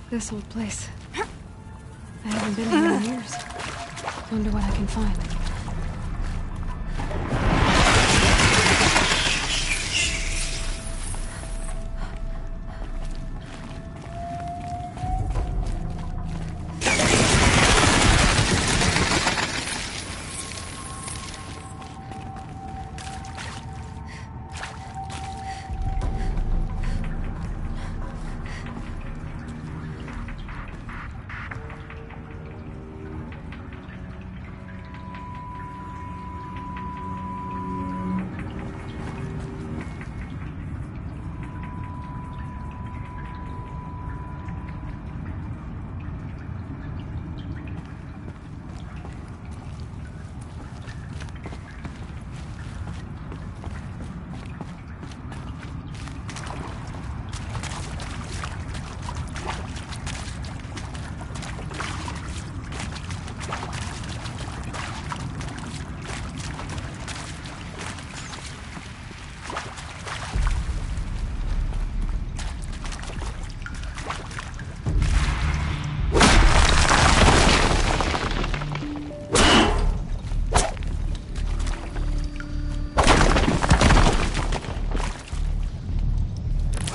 This old place. I haven't been here in years. Wonder what I can find.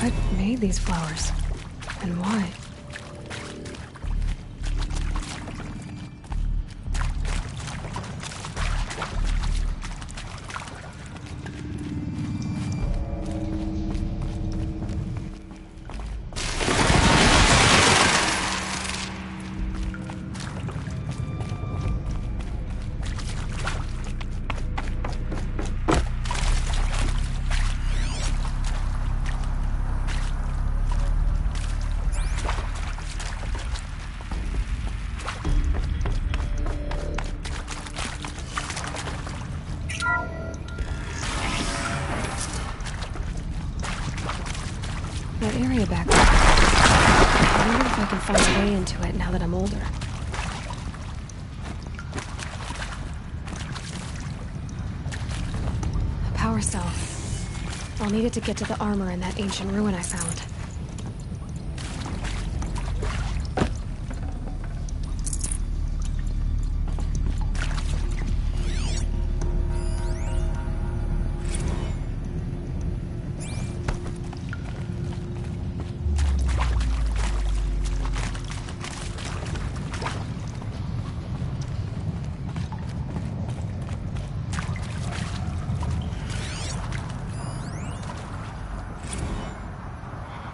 What made these flowers? And why? That area back there. I wonder if I can find a way into it now that I'm older. A power cell. I'll need it to get to the armor in that ancient ruin I found.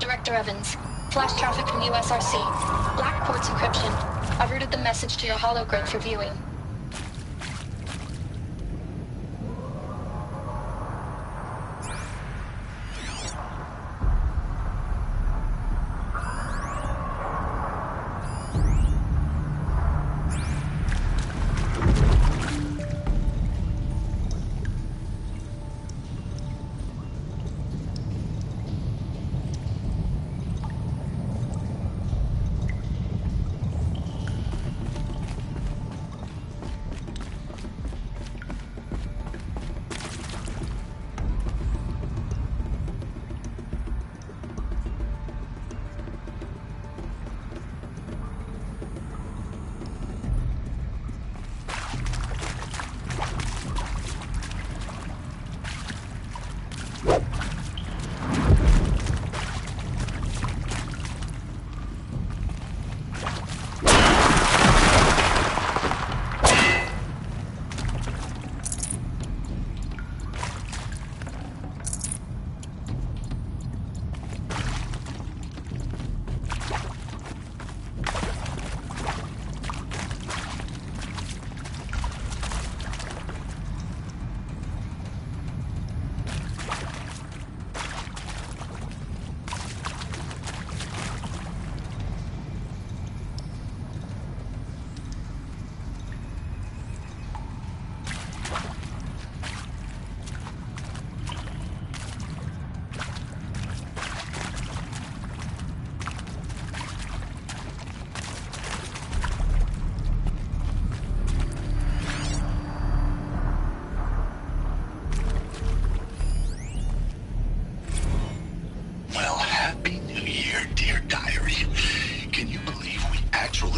Director Evans, flash traffic from USRC. Black quartz encryption. I've routed the message to your hologrid for viewing.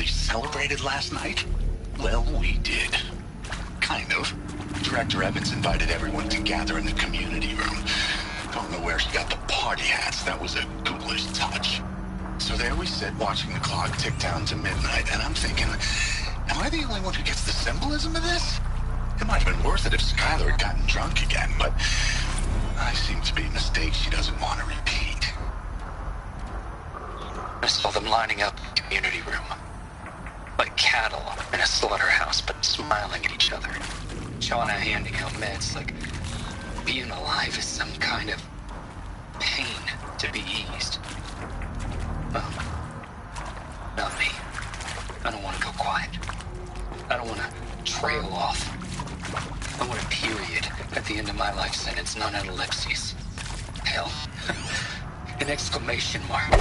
Celebrated last night? Well, we did. Kind of. Director Evans invited everyone to gather in the community room. Don't know where she got the party hats. That was a ghoulish touch. So there we sit, watching the clock tick down to midnight, and I'm thinking, am I the only one who gets the symbolism of this? It might have been worth it if Skylar had gotten drunk again, but I seem to be a mistake she doesn't want to repeat. I saw them lining up in the community room. Like cattle in a slaughterhouse, but smiling at each other. Shauna handing out meds, like being alive is some kind of pain to be eased. Well, not me. I don't want to go quiet. I don't want to trail off. I want a period at the end of my life sentence, not an ellipses. Hell, an exclamation mark.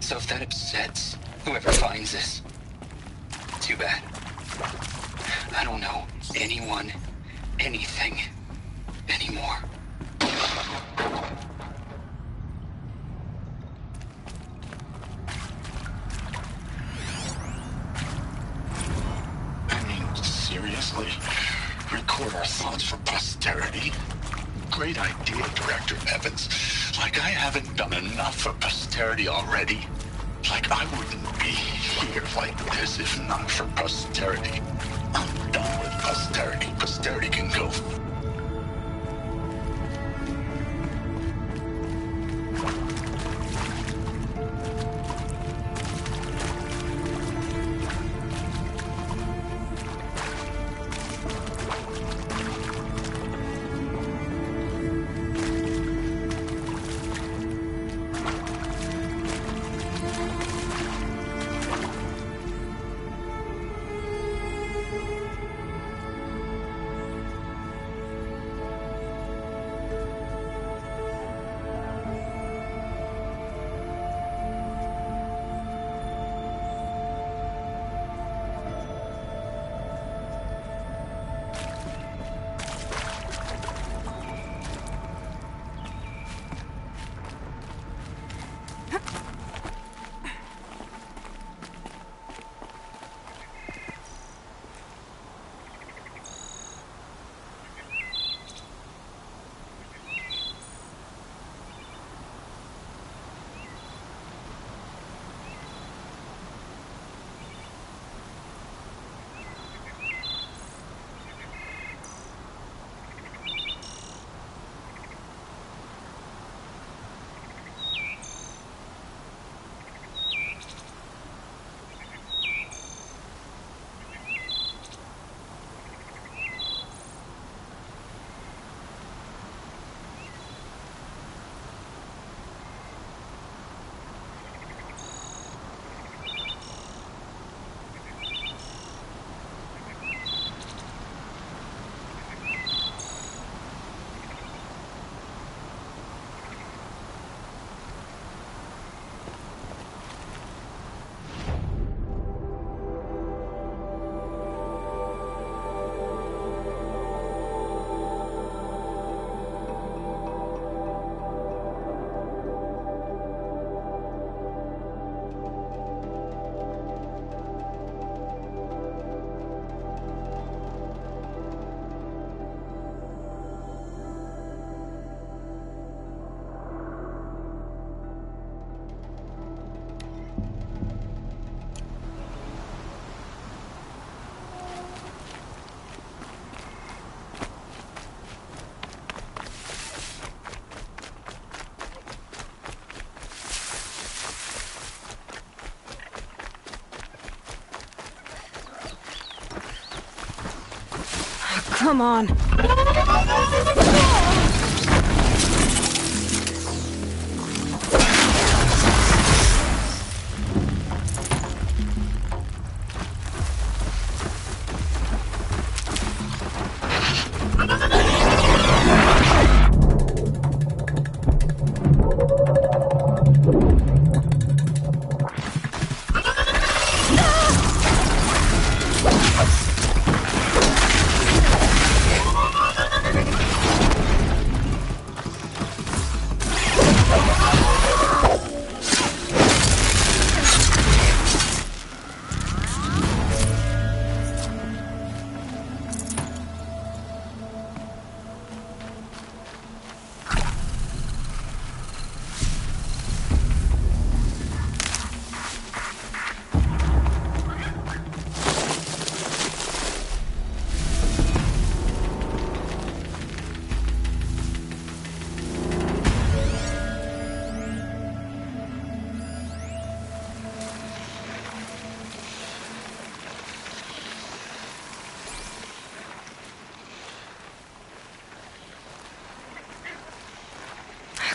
So if that upsets whoever finds this, too bad. I don't know anyone, anything, anymore. I mean, seriously? Record our thoughts for posterity? Great idea, Director Evans. Like I haven't done enough for posterity already. Like I wouldn't be here like this if not for posterity. I'm done with posterity. Posterity can go. Come on.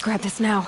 Grab this now.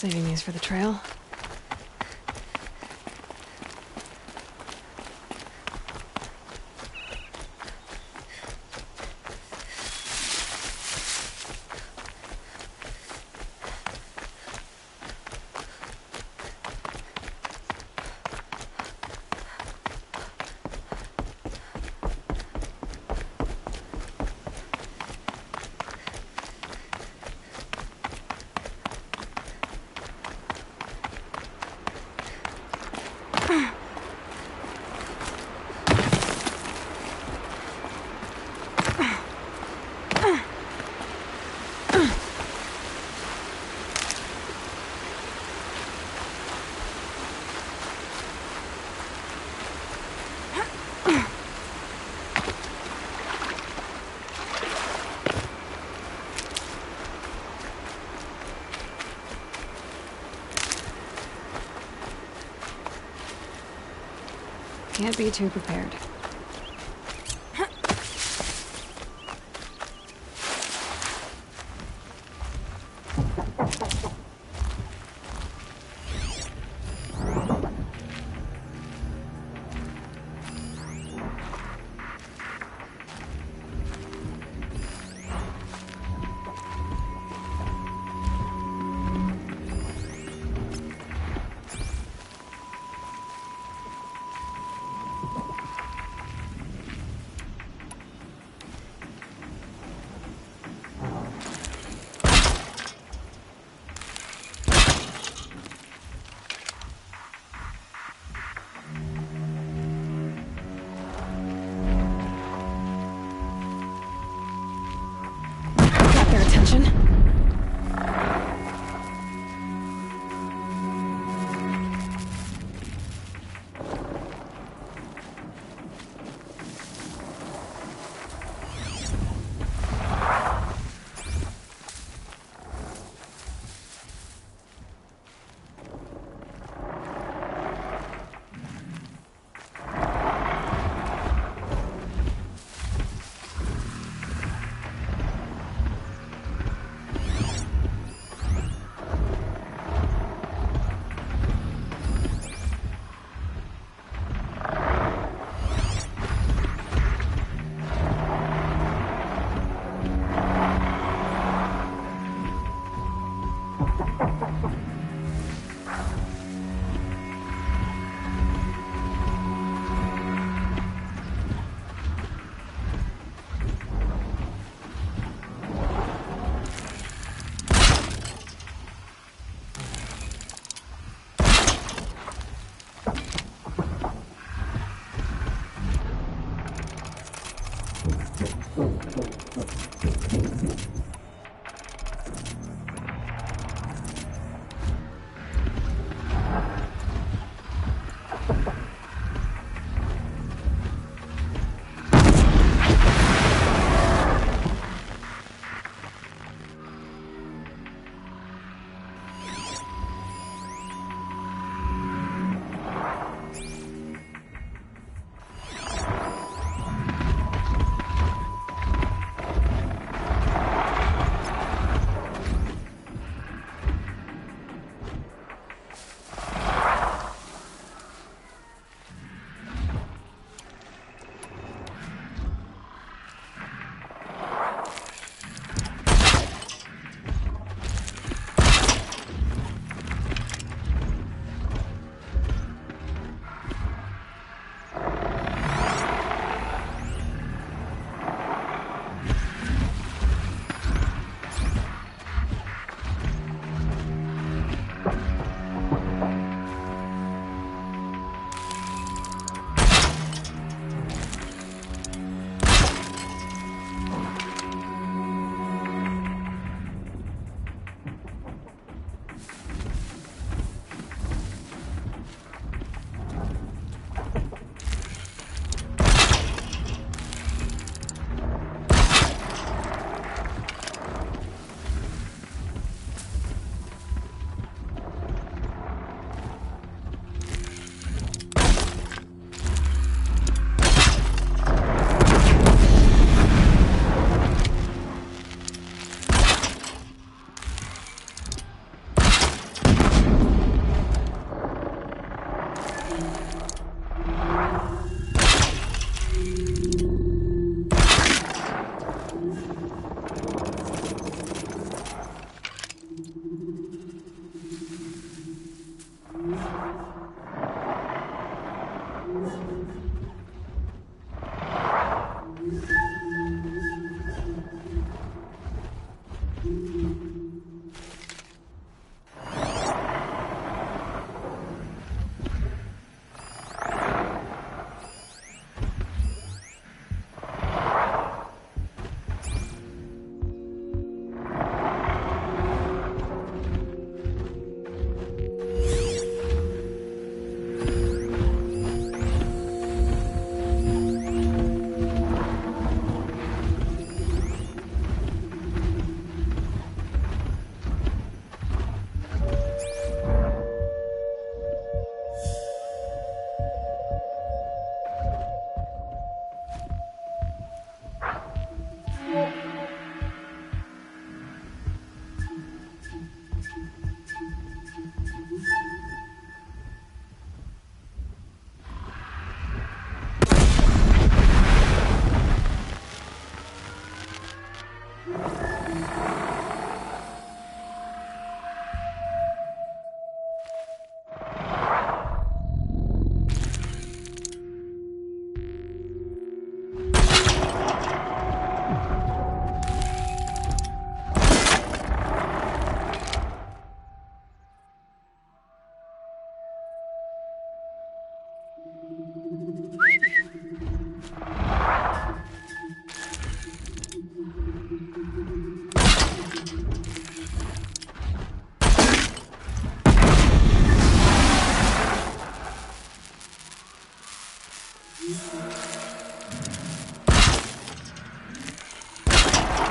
Saving these for the trail. Can't be too prepared. Got their attention.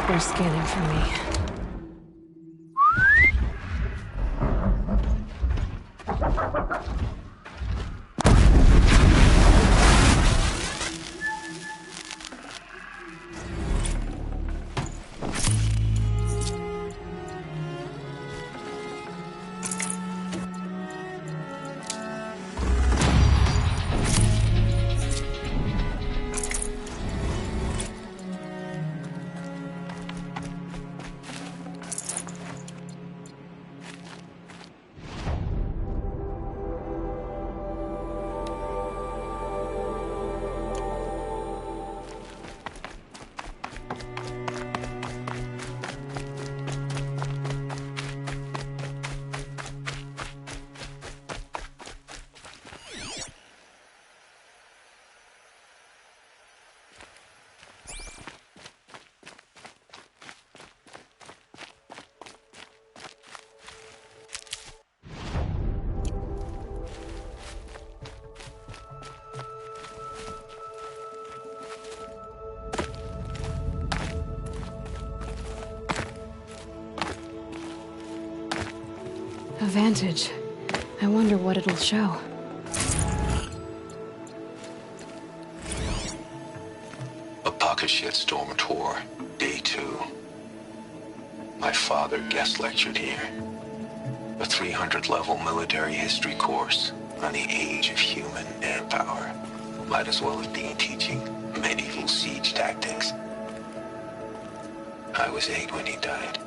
They're scanning for me. A vantage. I wonder what it'll show. A pocket shitstorm tour, day 2. My father guest lectured here. A 300-level military history course on the age of human air power. Might as well have been teaching medieval siege tactics. I was 8 when he died.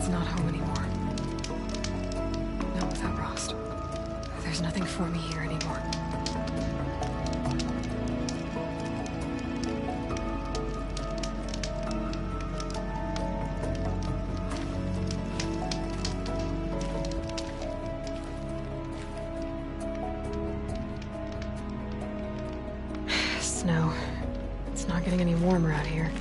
It's not home anymore. Not without Rost. There's nothing for me here anymore. Snow. It's not getting any warmer out here.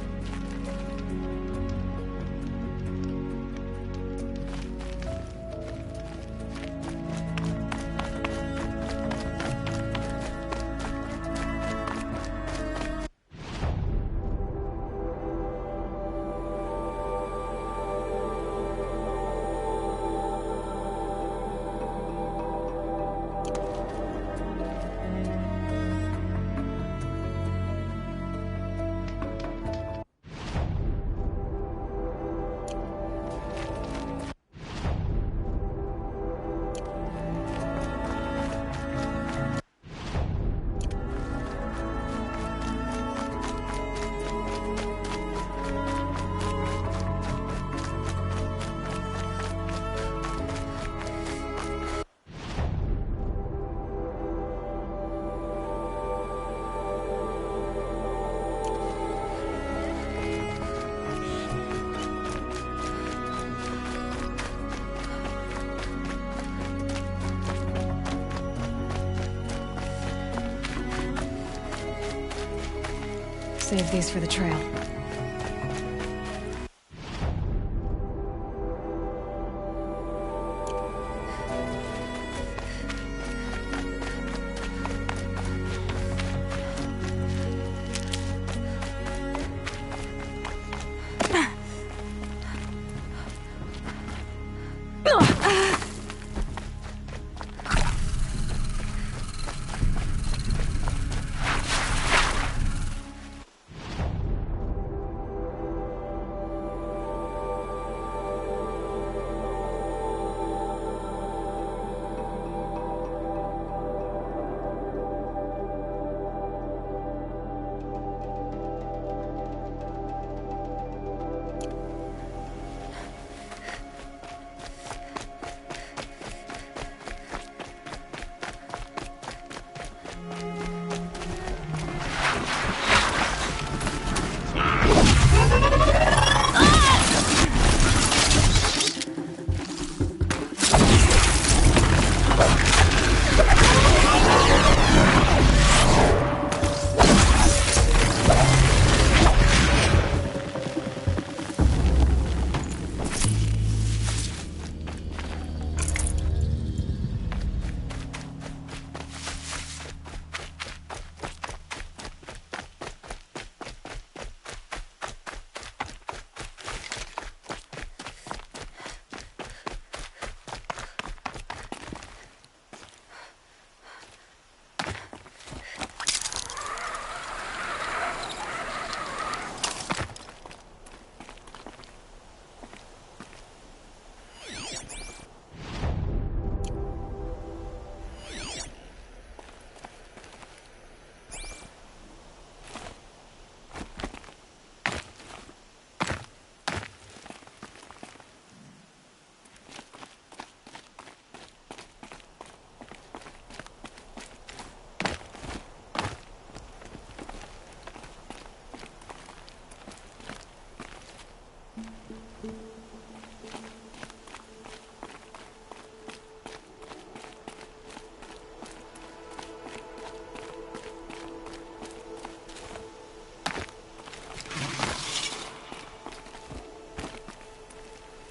Save these for the trail.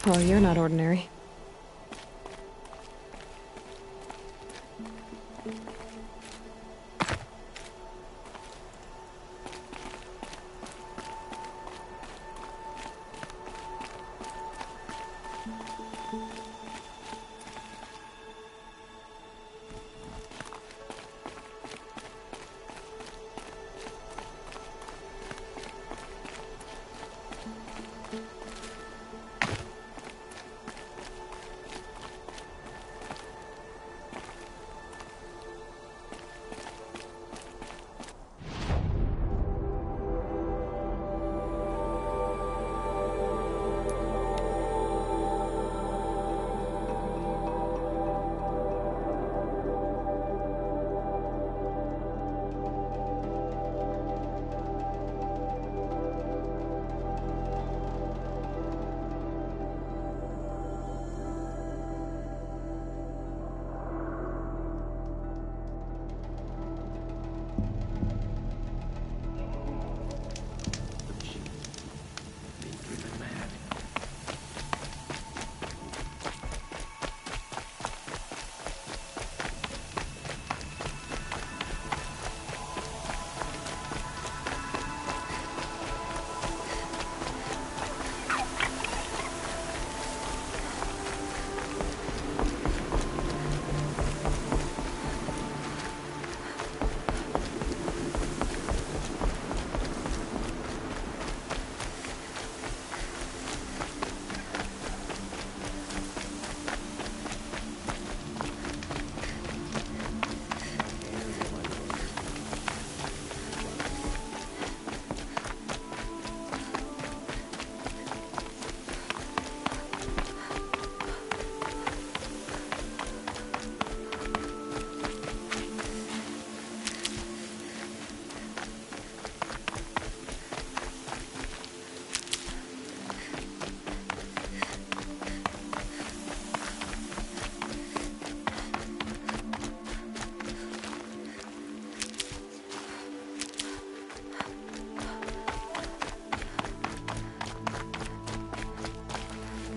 Well, you're not ordinary.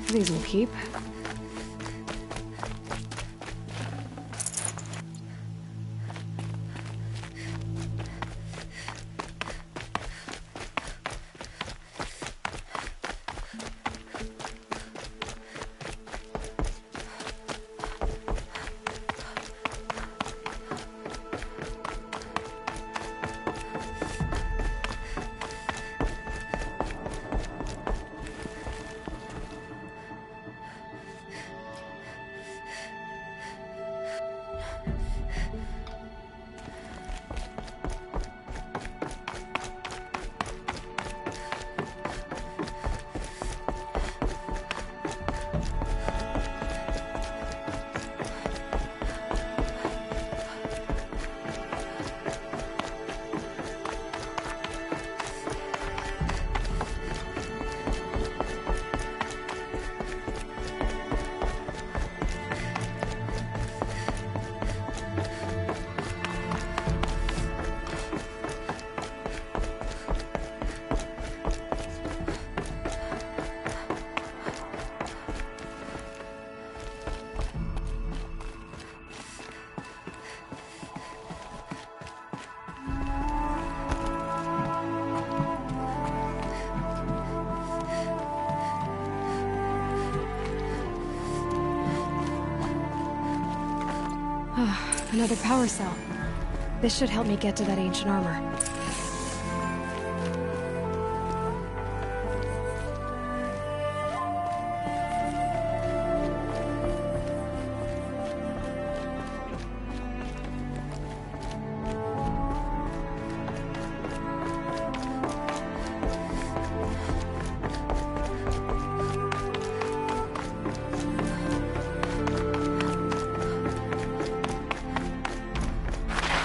These will keep. Another power cell. This should help me get to that ancient armor.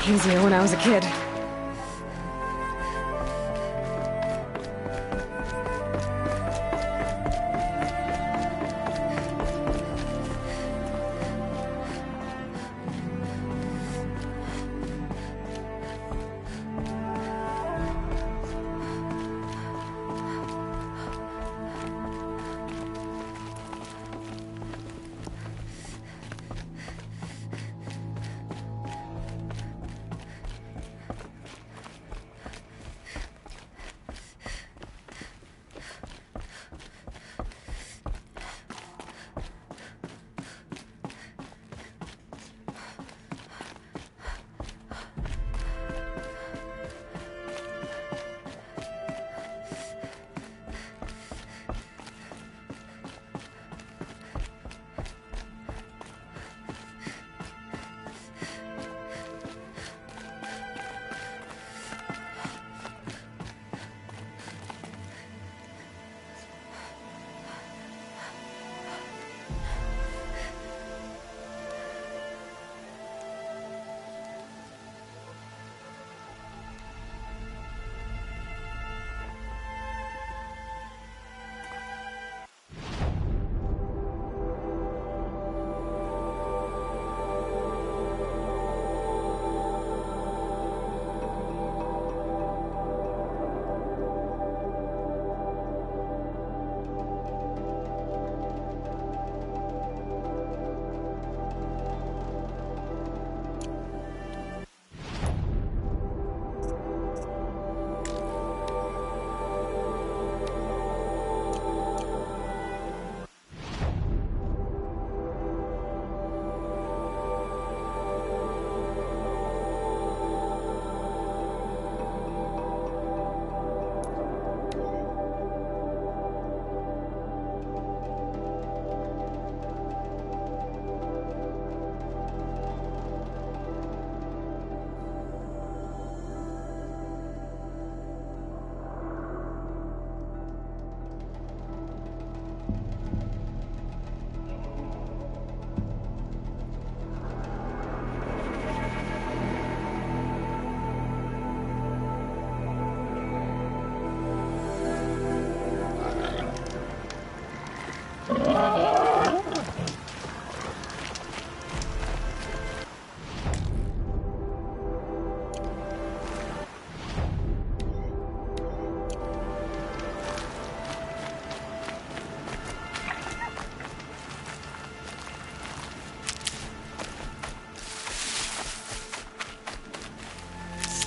Easier when I was a kid.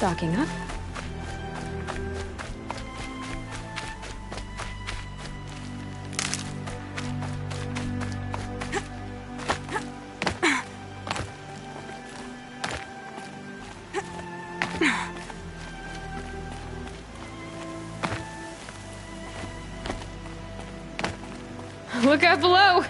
stocking up. Look out below!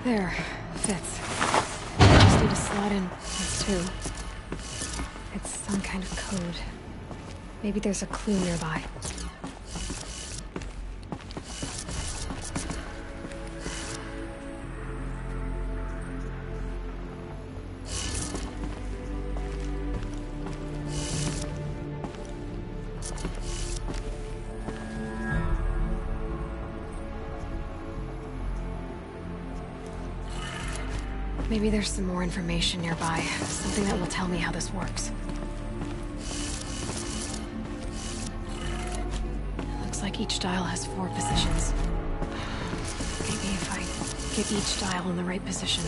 There. Fits. Just need to slot in these two. It's some kind of code. Maybe there's a clue nearby. Maybe there's some more information nearby. Something that will tell me how this works. Looks like each dial has 4 positions. Maybe if I get each dial in the right position.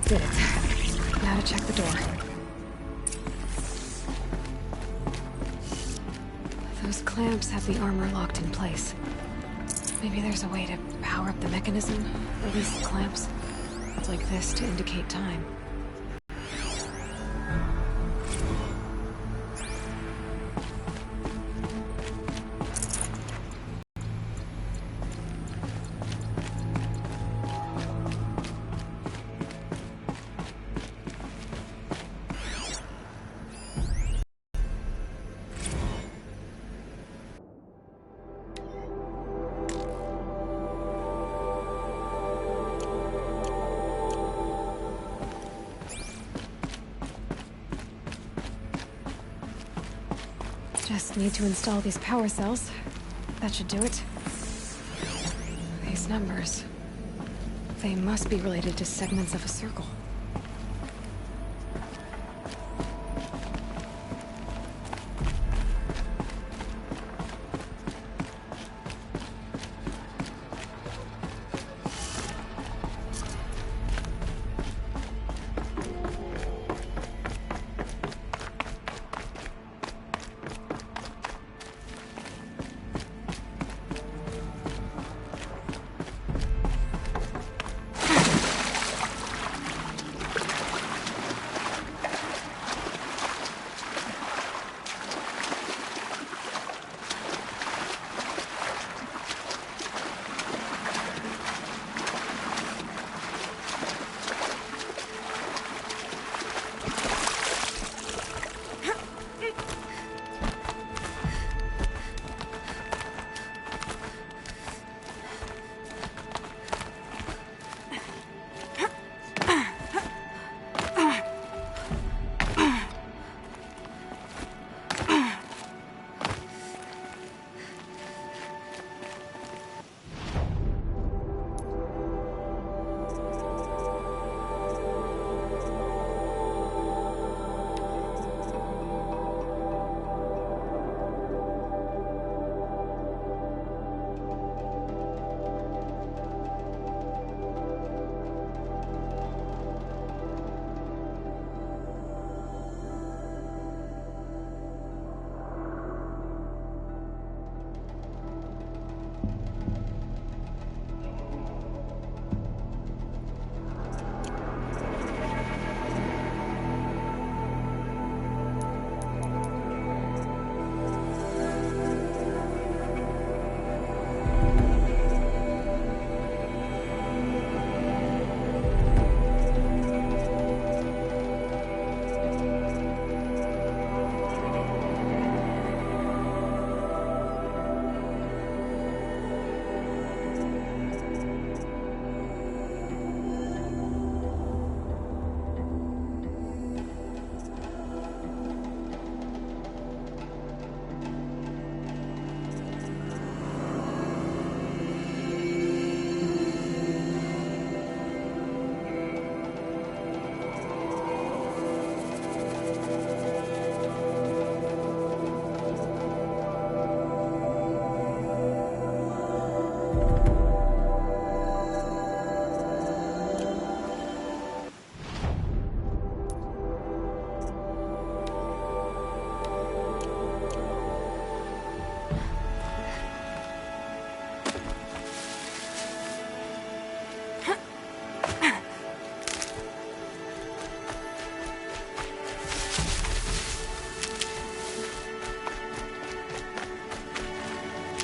Did it. Now to check the door. Those clamps have the armor locked in place. Maybe there's a way to power up the mechanism, release the clamps, like this to indicate time. Just need to install these power cells. That should do it. These numbers... they must be related to segments of a circle.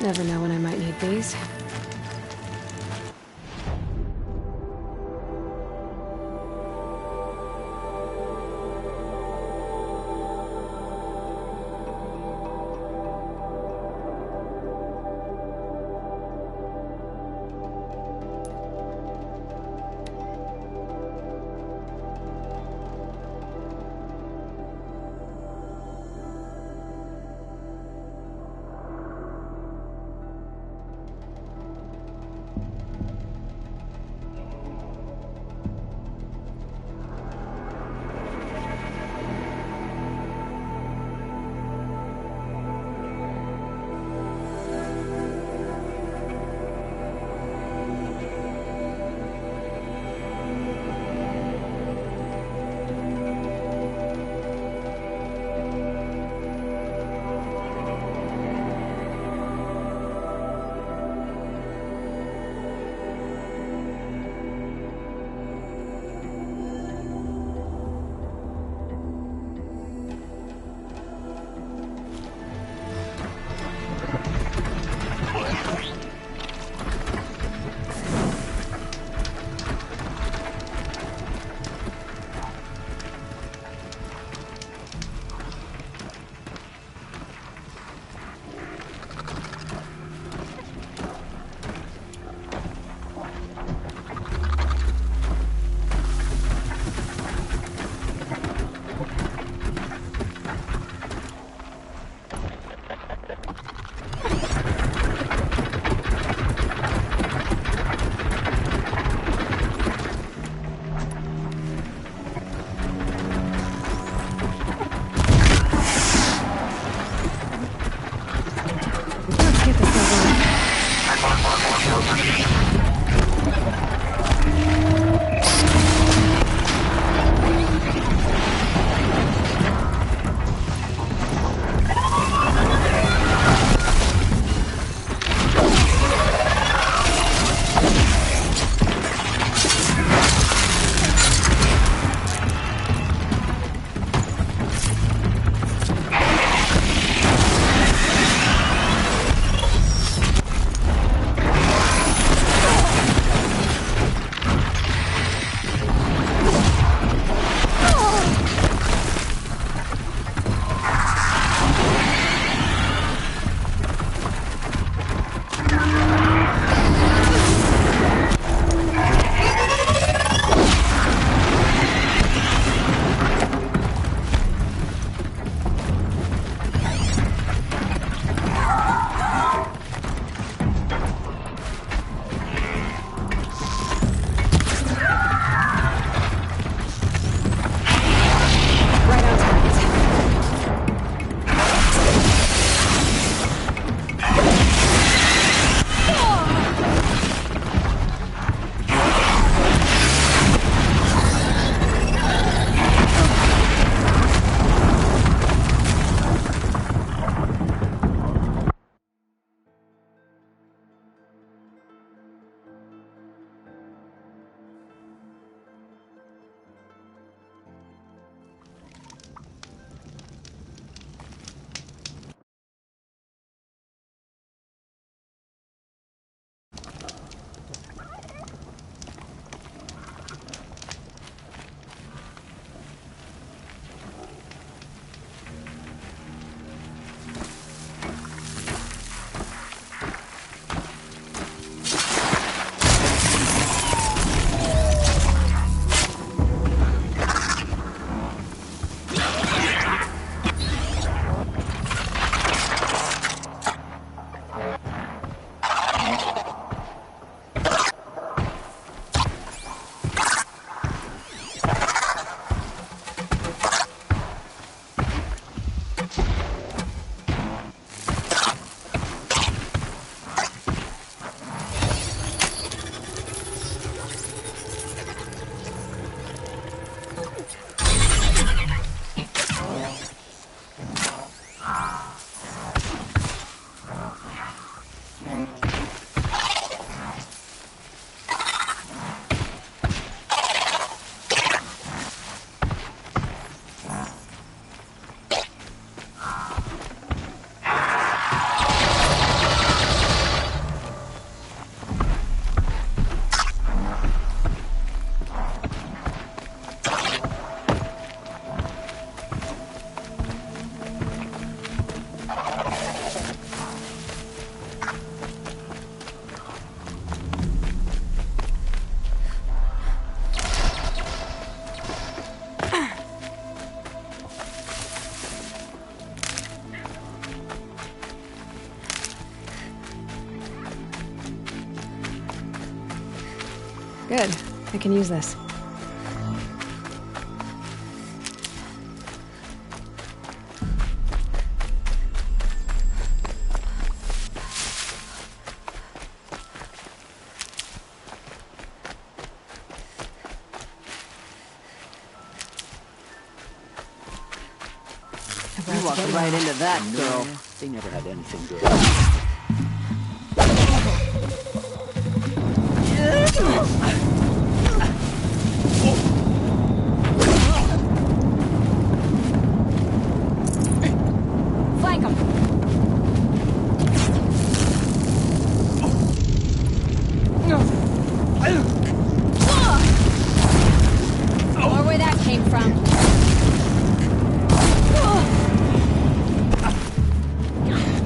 Never know when I might need these. I can use this. You walked right into that, girl. They never had anything good. Flank him! Or where that came from.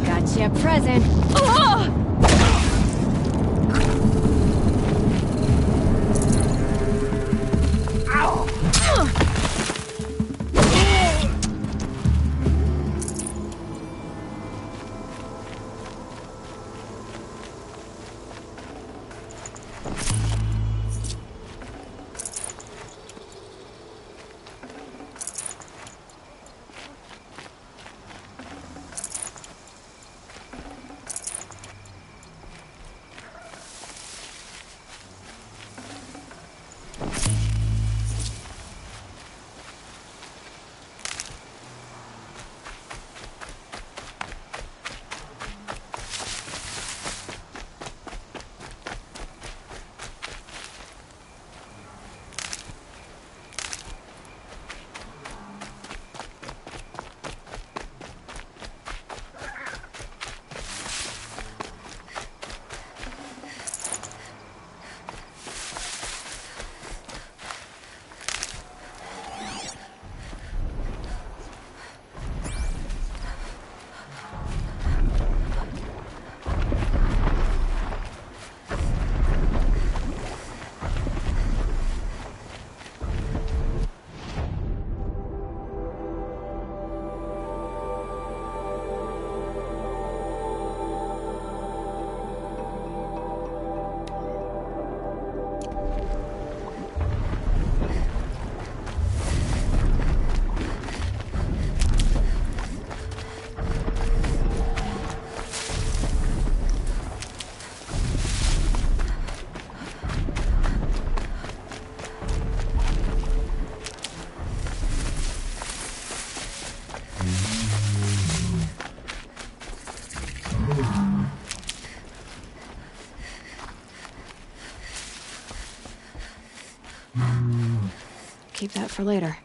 Gotcha, present. Keep that for later.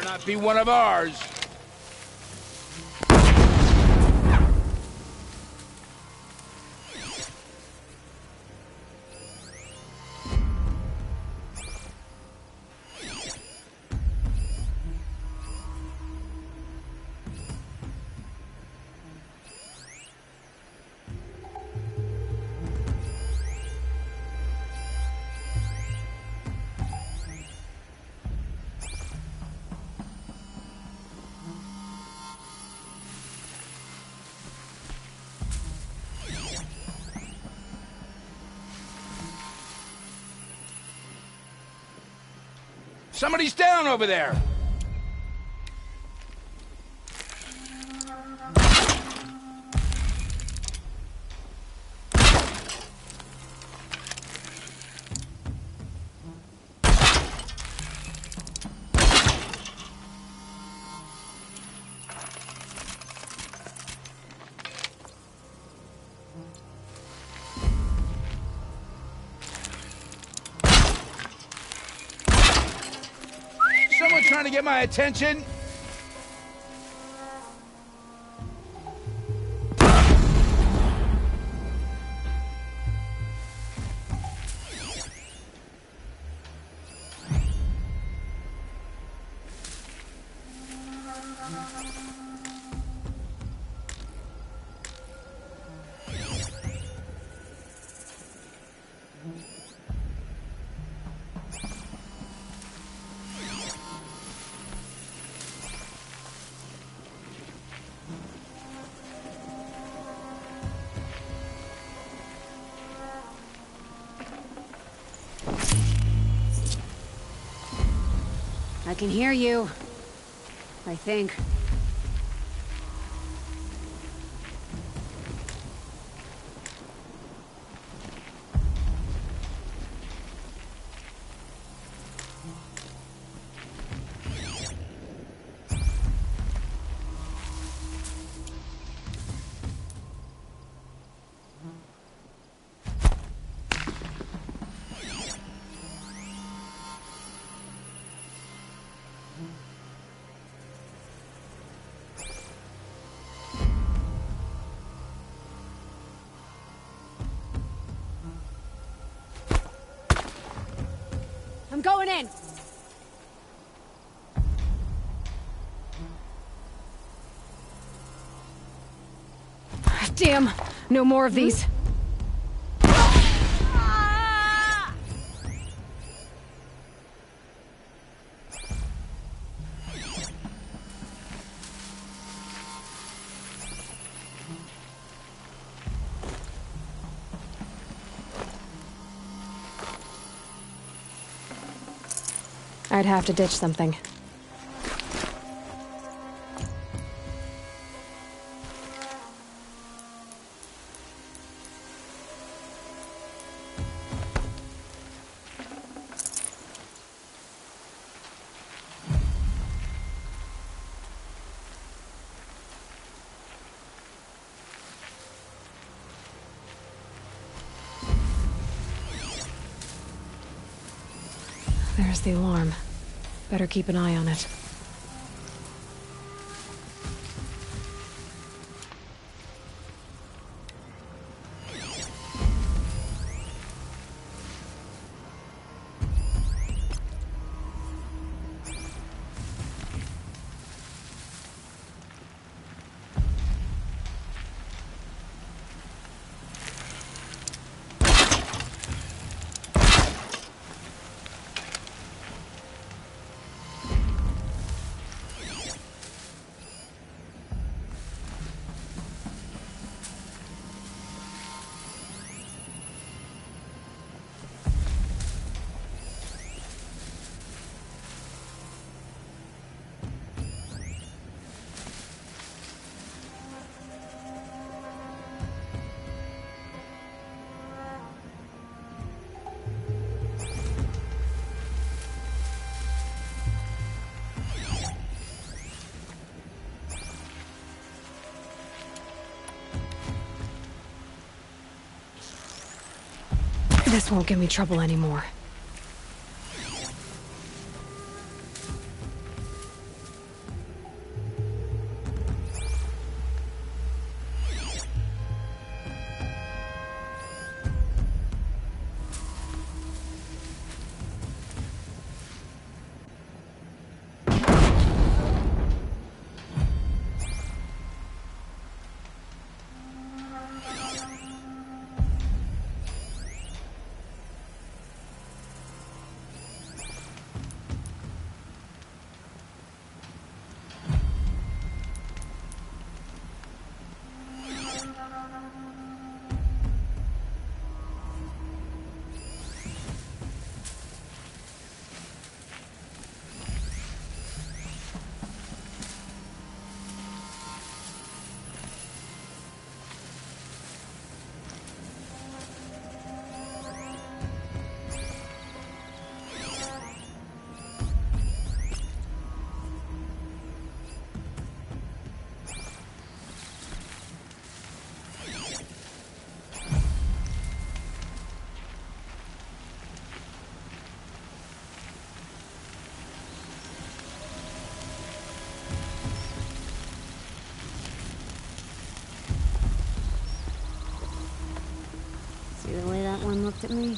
not be one of ours. Somebody's down over there! Someone trying to get my attention? I can hear you. I think. I'm going in! Damn! No more of these. I'd have to ditch something. There's the alarm. Better keep an eye on it. This won't give me trouble anymore. me.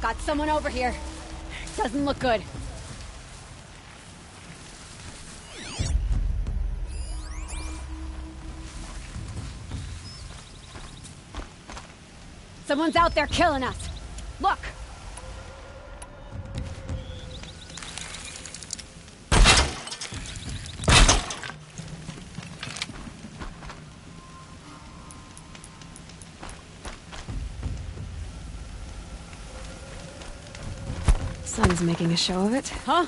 Got someone over here. Doesn't look good. Someone's out there killing us. Look! Sun's making a show of it. Huh?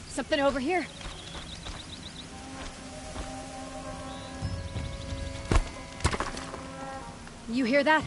Something over here. You hear that?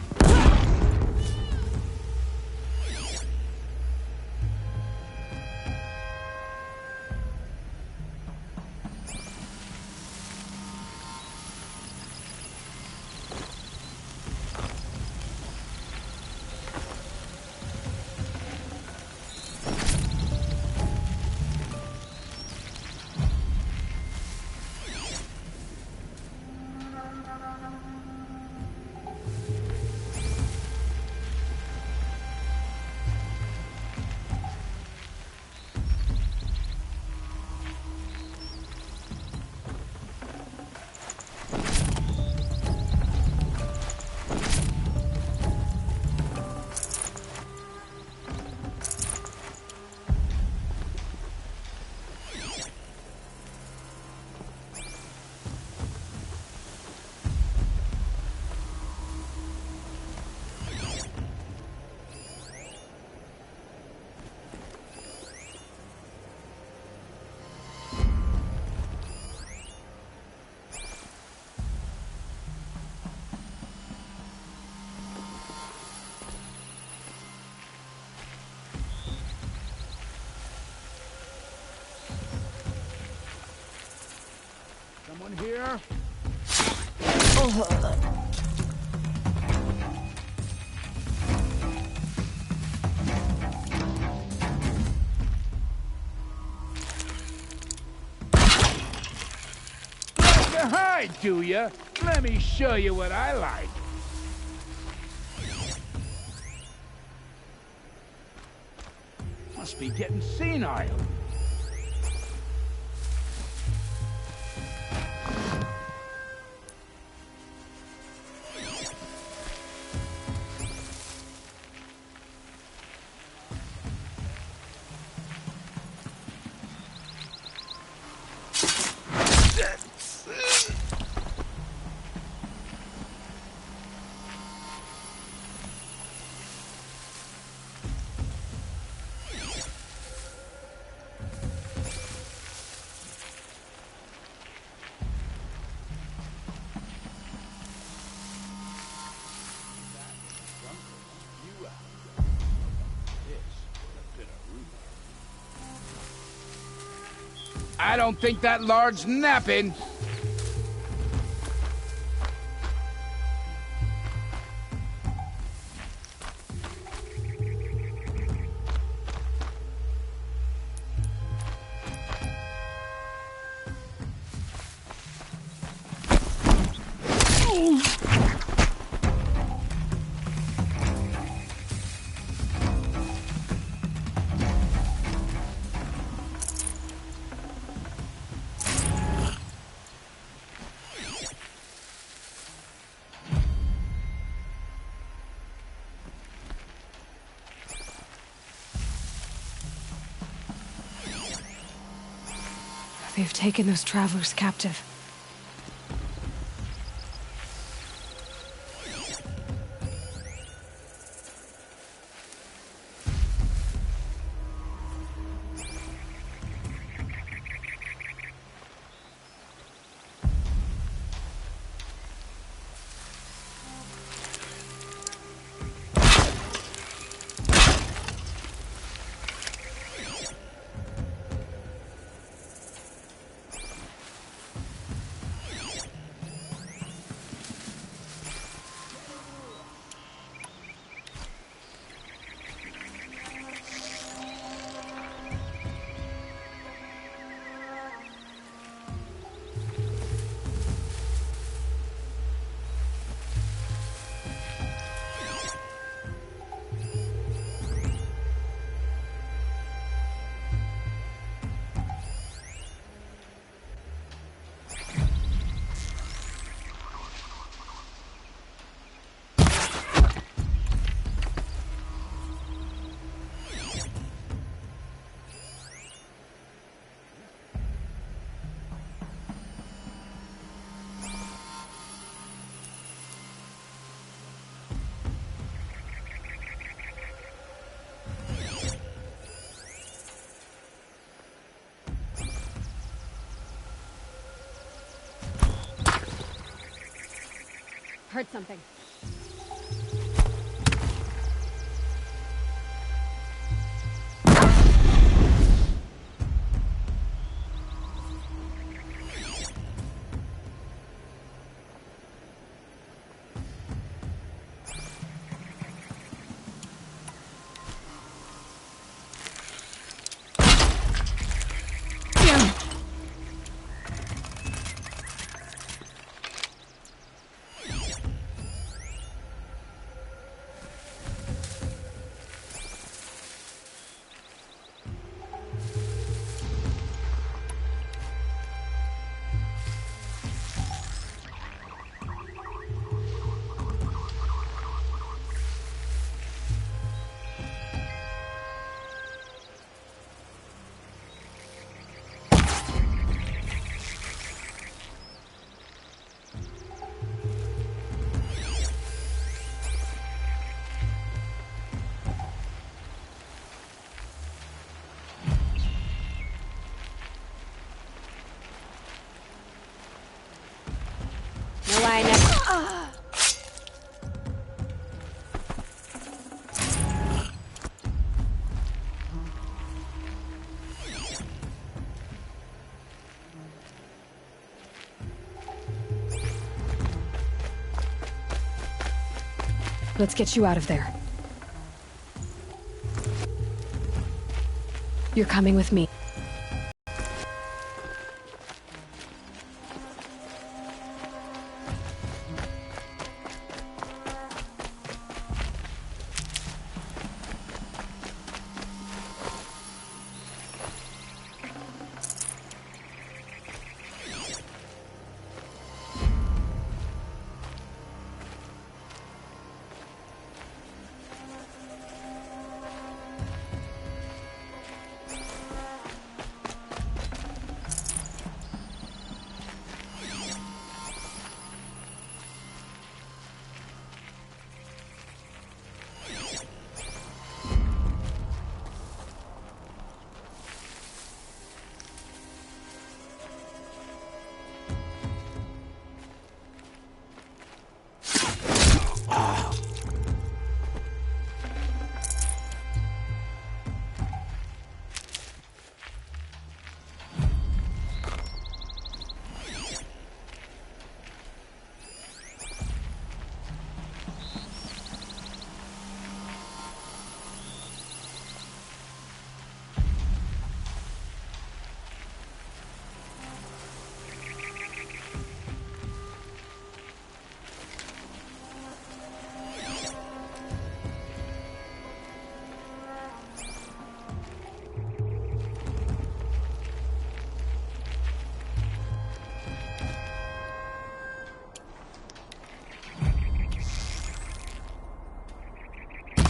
Someone here? Like to hide, do ya? Let me show you what I like. Must be getting senile. I don't think that lard's napping. They've taken those travelers captive. heard something. No lie, Let's get you out of there. You're coming with me.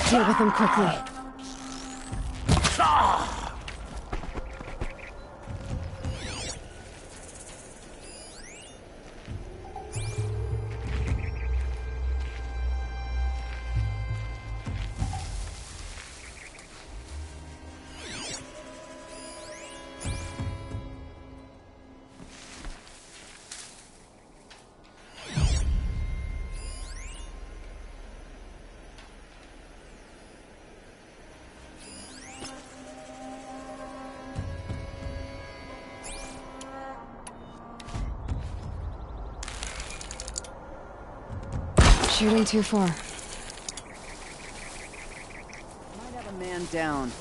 Deal with him quickly. Shooting too far. Might have a man down.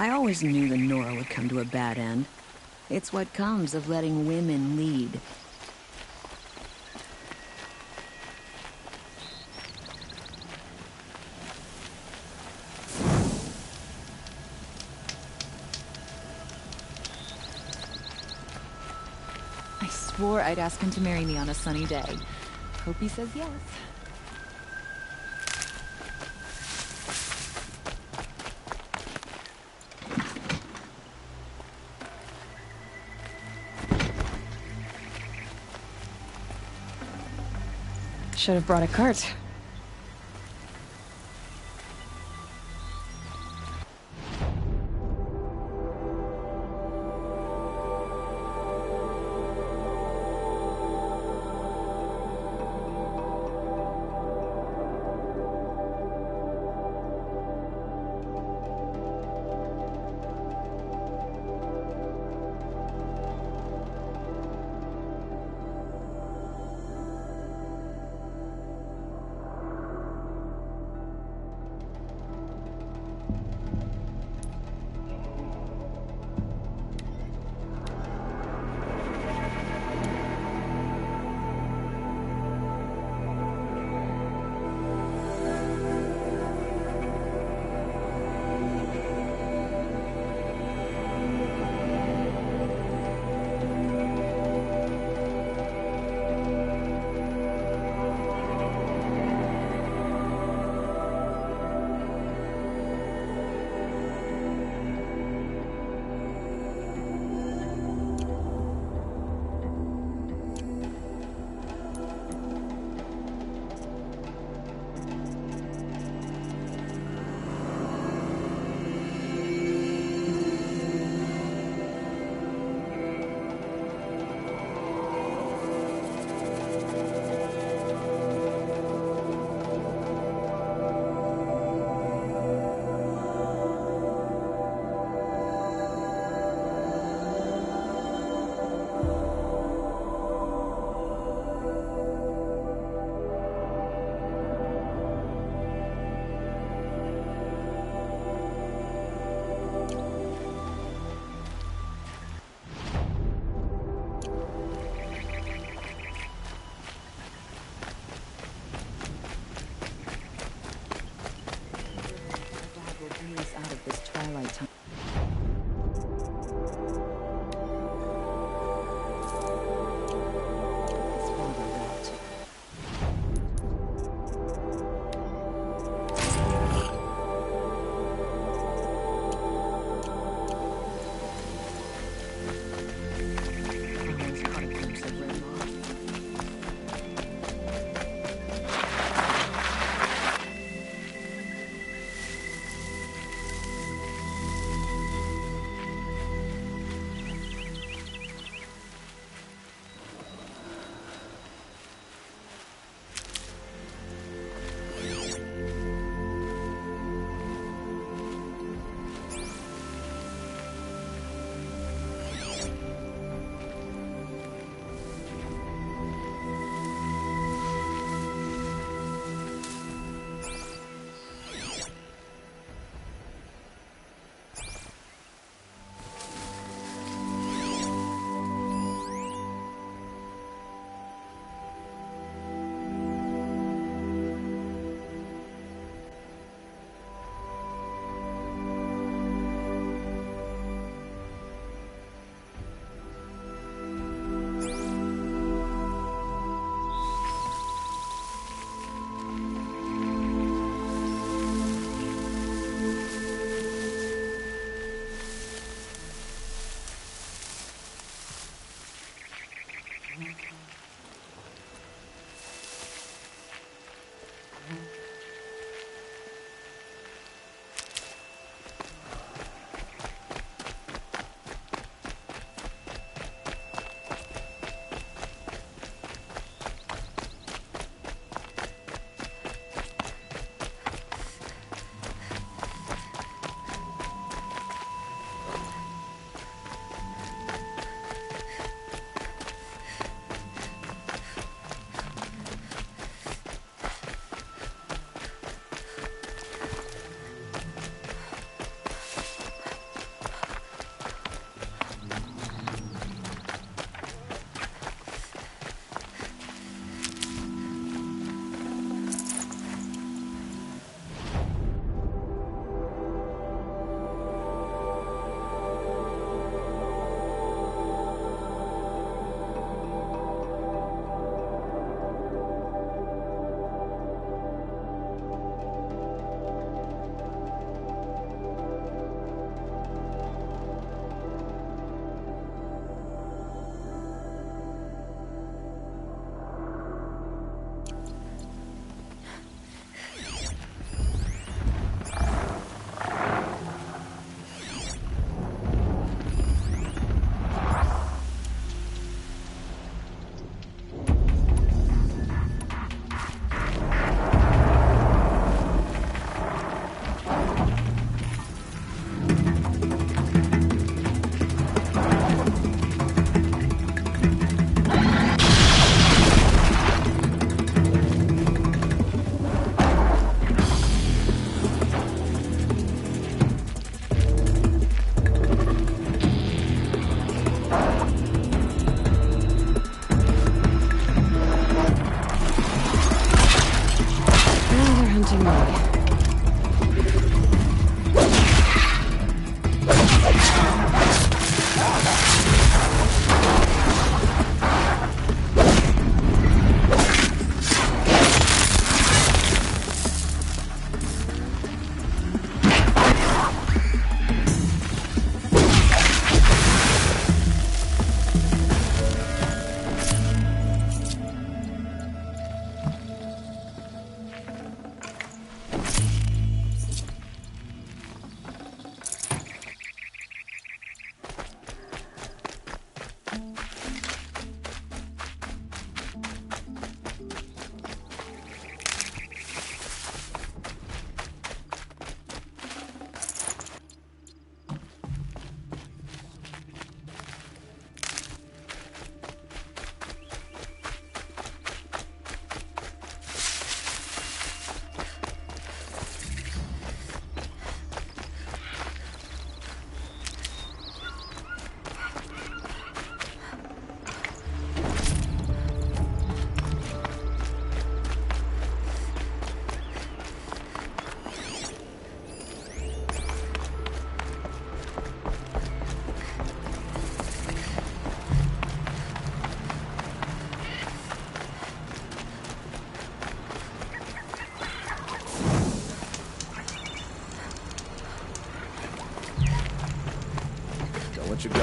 I always knew the Nora would come to a bad end. It's what comes of letting women lead. I swore I'd ask him to marry me on a sunny day. Hope he says yes. Should have brought a cart.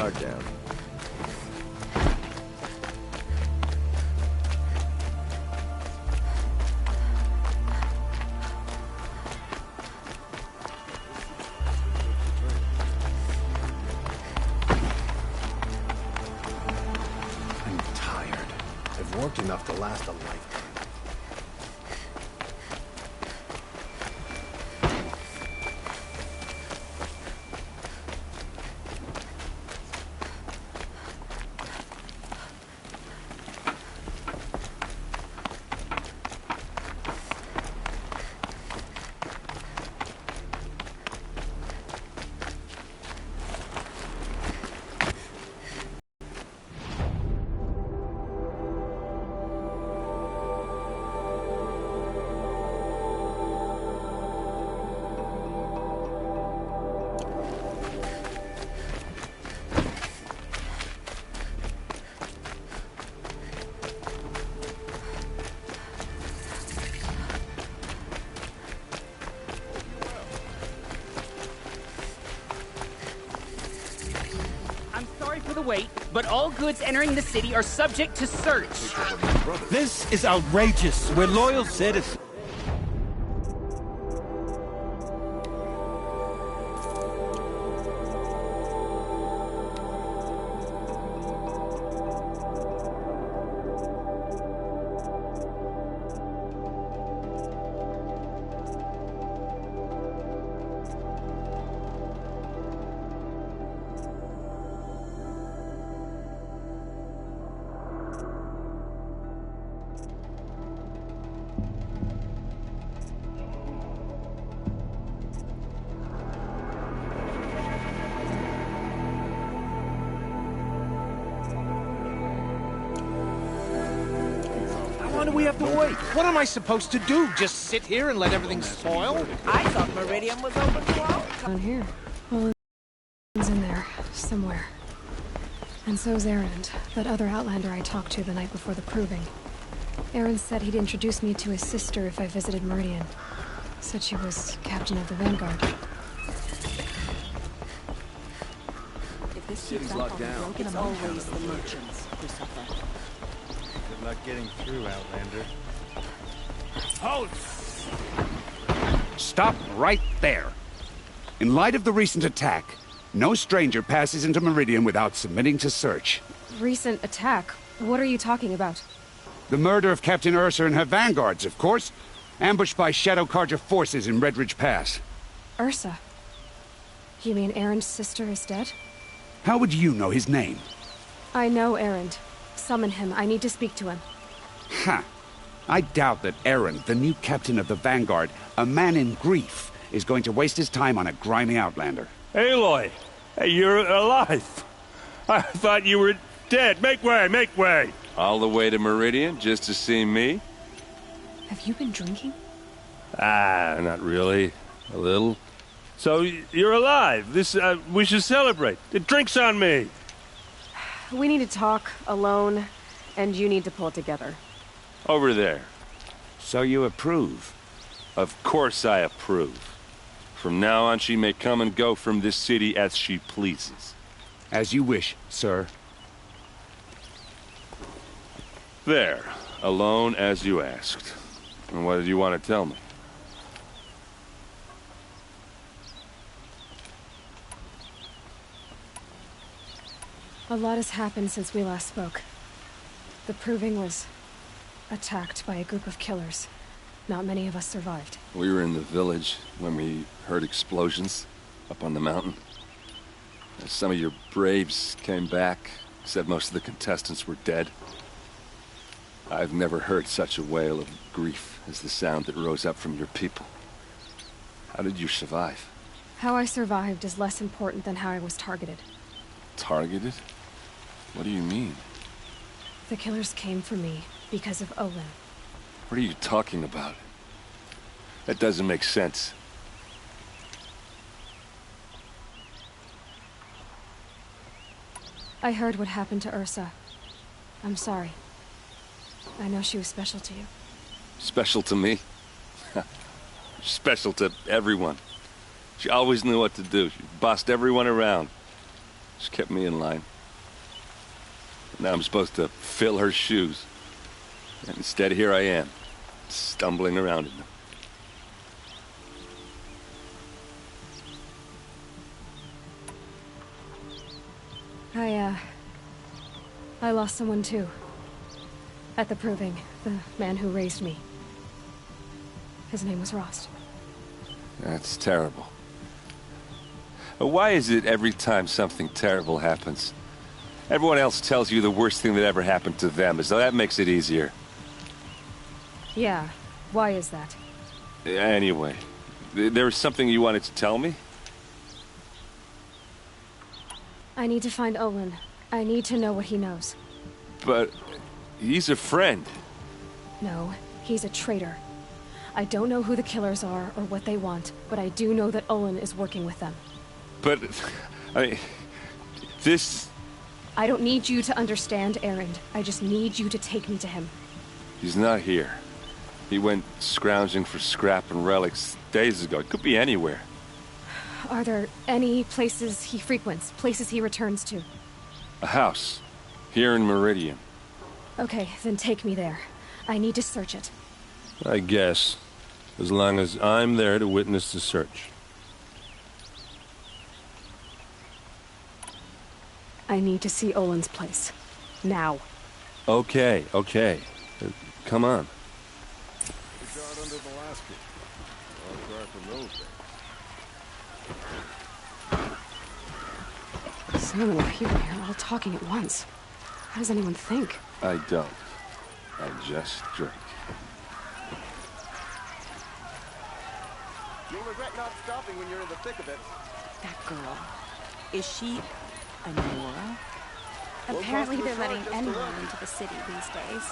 guard down. I'm tired. I've worked enough to last a lifetime. For the wait, but all goods entering the city are subject to search. This is outrageous. We're loyal citizens. Why do we have to wait? What am I supposed to do? Just sit here and let everything spoil? I thought Meridian was open to all. Down here. Well, it's in there, somewhere. And so's Erend, that other Outlander I talked to the night before the proving. Erend said he'd introduce me to his sister if I visited Meridian. Said she was captain of the Vanguard. If this City's locked down. It's always the merchants who suffer. Good luck getting through, Outlander. Halt! Stop right there. In light of the recent attack, no stranger passes into Meridian without submitting to search. Recent attack? What are you talking about? The murder of Captain Ursa and her vanguards, of course. Ambushed by Shadow Carja forces in Redridge Pass. Ursa? You mean Erend's sister is dead? How would you know his name? I know Erend. Summon him. I need to speak to him. Ha! I doubt that Erend, the new captain of the Vanguard, a man in grief, is going to waste his time on a grimy Outlander. Aloy! Hey, you're alive! I thought you were dead. Make way, make way! All the way to Meridian just to see me? Have you been drinking? Not really. A little. So, you're alive. We should celebrate. The drink's on me! We need to talk, alone, and you need to pull it together. Over there. So you approve? Of course I approve. From now on, she may come and go from this city as she pleases. As you wish, sir. There. Alone as you asked. And what did you want to tell me? A lot has happened since we last spoke. The Proving was attacked by a group of killers. Not many of us survived. We were in the village when we heard explosions up on the mountain. Some of your braves came back, said most of the contestants were dead. I've never heard such a wail of grief as the sound that rose up from your people. How did you survive? How I survived is less important than how I was targeted. Targeted? What do you mean? The killers came for me because of Olin. What are you talking about? That doesn't make sense. I heard what happened to Ursa. I'm sorry. I know she was special to you. Special to me? Special to everyone. She always knew what to do. She bossed everyone around. She kept me in line. Now I'm supposed to fill her shoes. And instead, here I am, stumbling around in them. I lost someone too. At the proving, the man who raised me. His name was Rost. That's terrible. Why is it every time something terrible happens, everyone else tells you the worst thing that ever happened to them, as though that makes it easier? Yeah, why is that? Anyway, there was something you wanted to tell me? I need to find Olin. I need to know what he knows. But he's a friend. No, he's a traitor. I don't know who the killers are or what they want, but I do know that Olin is working with them. But, this... I don't need you to understand, Erend. I just need you to take me to him. He's not here. He went scrounging for scrap and relics days ago. It could be anywhere. Are there any places he frequents, places he returns to? A house. Here in Meridian. Okay, then take me there. I need to search it. I guess. As long as I'm there to witness the search. I need to see Olin's place. Now. Okay. Come on. Under the last gate. I'll try for those days. So many people here, all talking at once. How does anyone think? I don't. I just drink. You'll regret not stopping when you're in the thick of it. That girl. Is she a Nora? Apparently they're letting anyone into the city these days.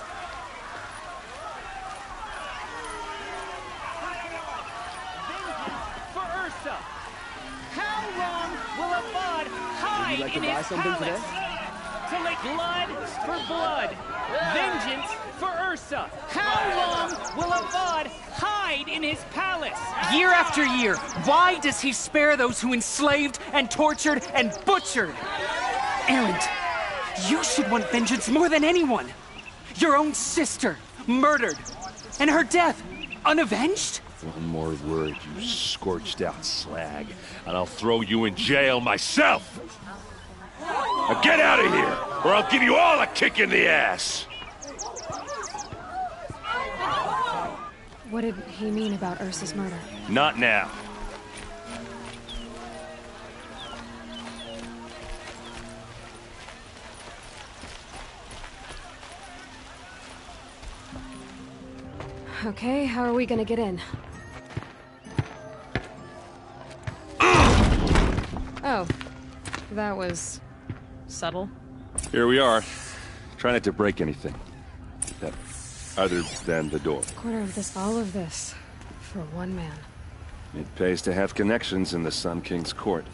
For Ursa! How long will a bud hide in his palace? To make blood for blood. Vengeance for Ursa. How long will a bud hide in his palace? Year after year, why does he spare those who enslaved and tortured and butchered? Erend, you should want vengeance more than anyone. Your own sister, murdered. And her death, unavenged? One more word, you scorched out slag, and I'll throw you in jail myself! Now get out of here, or I'll give you all a kick in the ass! What did he mean about Ursa's murder? Not now. Okay, how are we gonna get in? Oh, that was subtle. Here we are. Try not to break anything. Other than the door. All of this, for one man. It pays to have connections in the Sun King's court.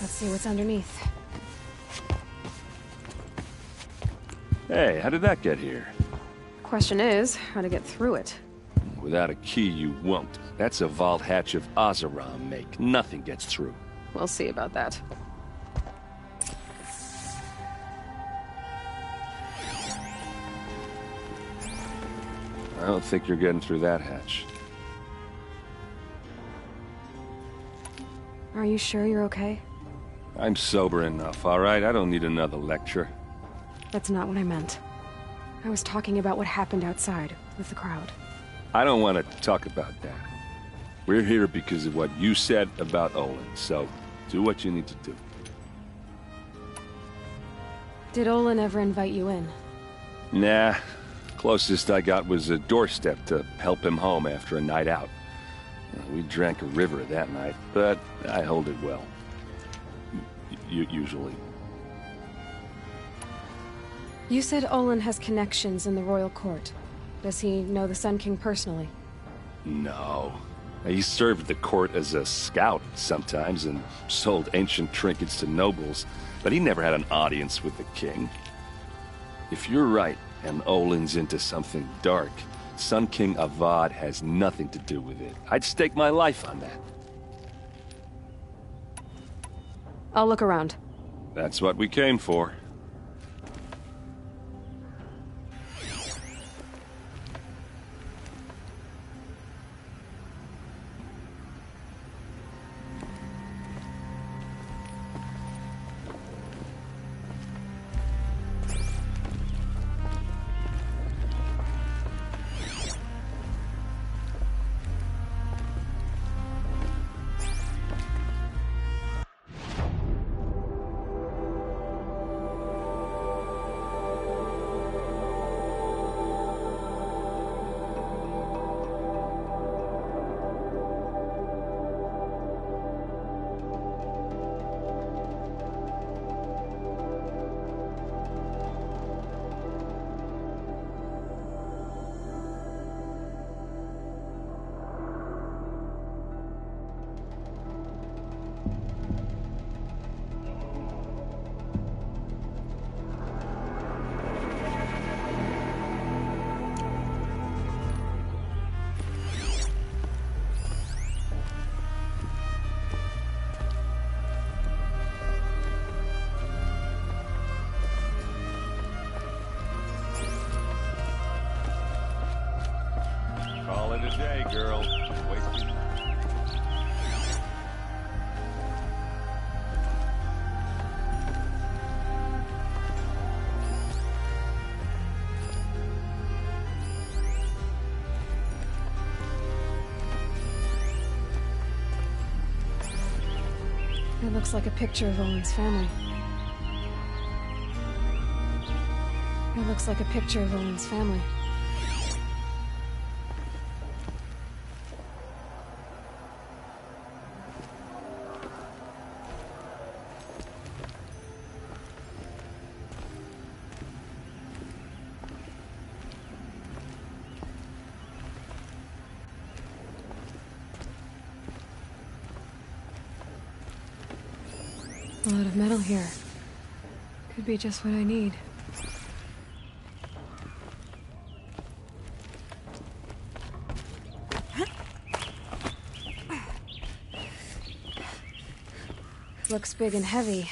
Let's see what's underneath. Hey, how did that get here? Question is, how to get through it. Without a key, you won't. That's a vault hatch of Oseram make. Nothing gets through. We'll see about that. I don't think you're getting through that hatch. Are you sure you're okay? I'm sober enough, all right? I don't need another lecture. That's not what I meant. I was talking about what happened outside, with the crowd. I don't want to talk about that. We're here because of what you said about Olin, so Do what you need to do. Did Olin ever invite you in? Nah. Closest I got was a doorstep to help him home after a night out. We drank a river that night, but I hold it well. Usually. You said Olin has connections in the royal court. Does he know the Sun King personally? No. He served the court as a scout sometimes and sold ancient trinkets to nobles, but he never had an audience with the king. If you're right, and Olin's into something dark, Sun King Avad has nothing to do with it. I'd stake my life on that. I'll look around. That's what we came for. Call it a day, girl. Wasting. It looks like a picture of Olin's family. It looks like a picture of Olin's family. A lot of metal here. Could be just what I need. Looks big and heavy.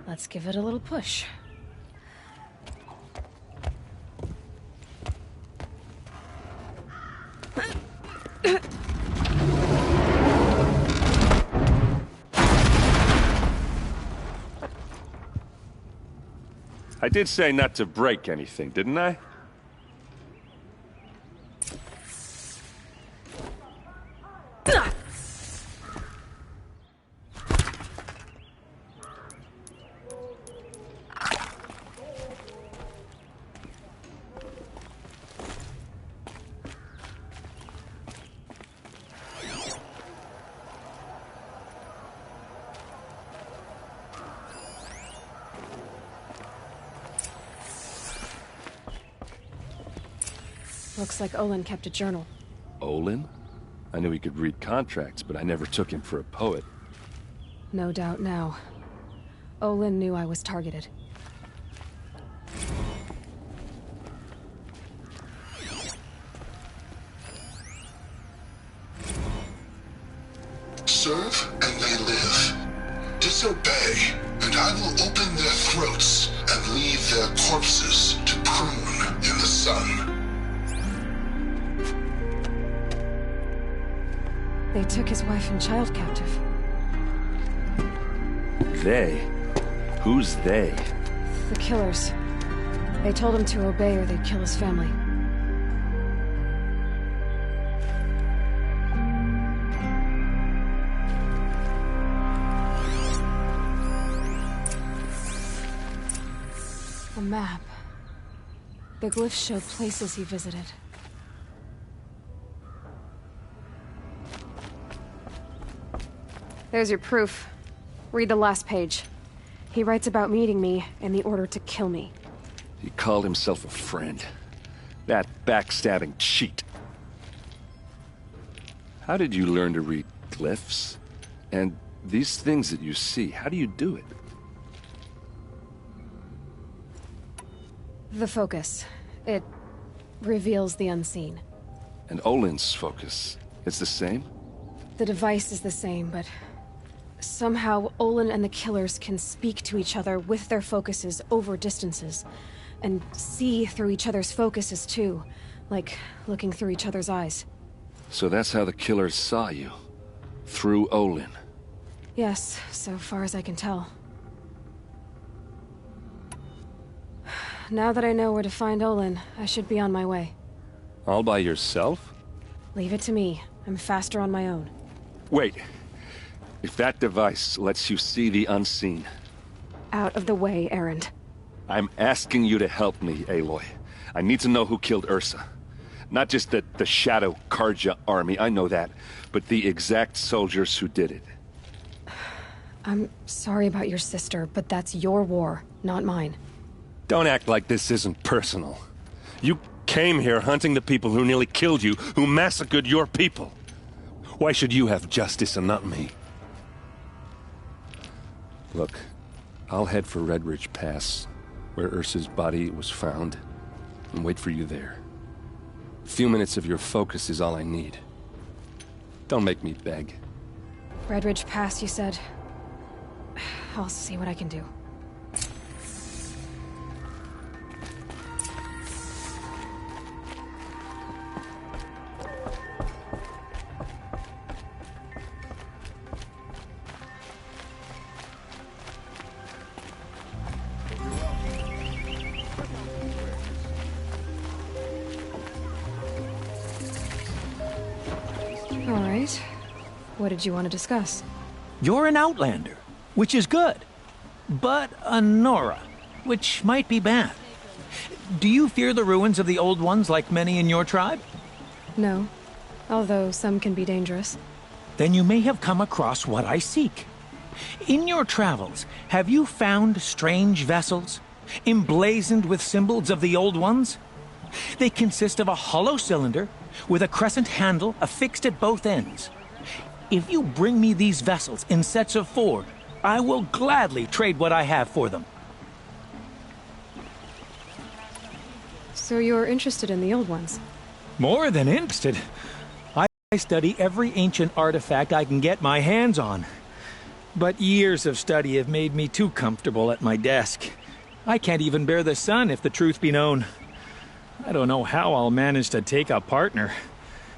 Let's give it a little push. I did say not to break anything, didn't I? Looks like Olin kept a journal. Olin? I knew he could read contracts, but I never took him for a poet. No doubt now. Olin knew I was targeted. Serve and they live. Disobey, and I will open their throats and leave their corpses to prune in the sun. They took his wife and child captive. They? Who's they? The killers. They told him to obey or they'd kill his family. map. The glyphs show places he visited. There's your proof. Read the last page. He writes about meeting me in the order to kill me. He called himself a friend. That backstabbing cheat. How did you learn to read glyphs? And these things that you see, how do you do it? The focus. It reveals the unseen. And Olin's focus, it's the same? The device is the same, but somehow Olin and the killers can speak to each other with their focuses over distances. And see through each other's focuses, too. Like looking through each other's eyes. So that's how the killers saw you? Through Olin? Yes, so far as I can tell. Now that I know where to find Olin, I should be on my way. All by yourself? Leave it to me. I'm faster on my own. Wait. If that device lets you see the unseen... Out of the way, Erend. I'm asking you to help me, Aloy. I need to know who killed Ursa. Not just the Shadow Karja army, I know that, but the exact soldiers who did it. I'm sorry about your sister, but that's your war, not mine. Don't act like this isn't personal. You came here hunting the people who nearly killed you, who massacred your people. Why should you have justice and not me? Look, I'll head for Red Ridge Pass, where Ursa's body was found, and wait for you there. A few minutes of your focus is all I need. Don't make me beg. Red Ridge Pass, you said? I'll see what I can do. All right. What did you want to discuss? You're an Outlander, which is good. But a Nora, which might be bad. Do you fear the ruins of the Old Ones like many in your tribe? No. Although some can be dangerous. Then you may have come across what I seek. In your travels, have you found strange vessels, emblazoned with symbols of the Old Ones? They consist of a hollow cylinder with a crescent handle affixed at both ends. If you bring me these vessels in sets of 4, I will gladly trade what I have for them. So you're interested in the Old Ones? More than interested. I study every ancient artifact I can get my hands on. But years of study have made me too comfortable at my desk. I can't even bear the sun, if the truth be known. I don't know how I'll manage to take a partner.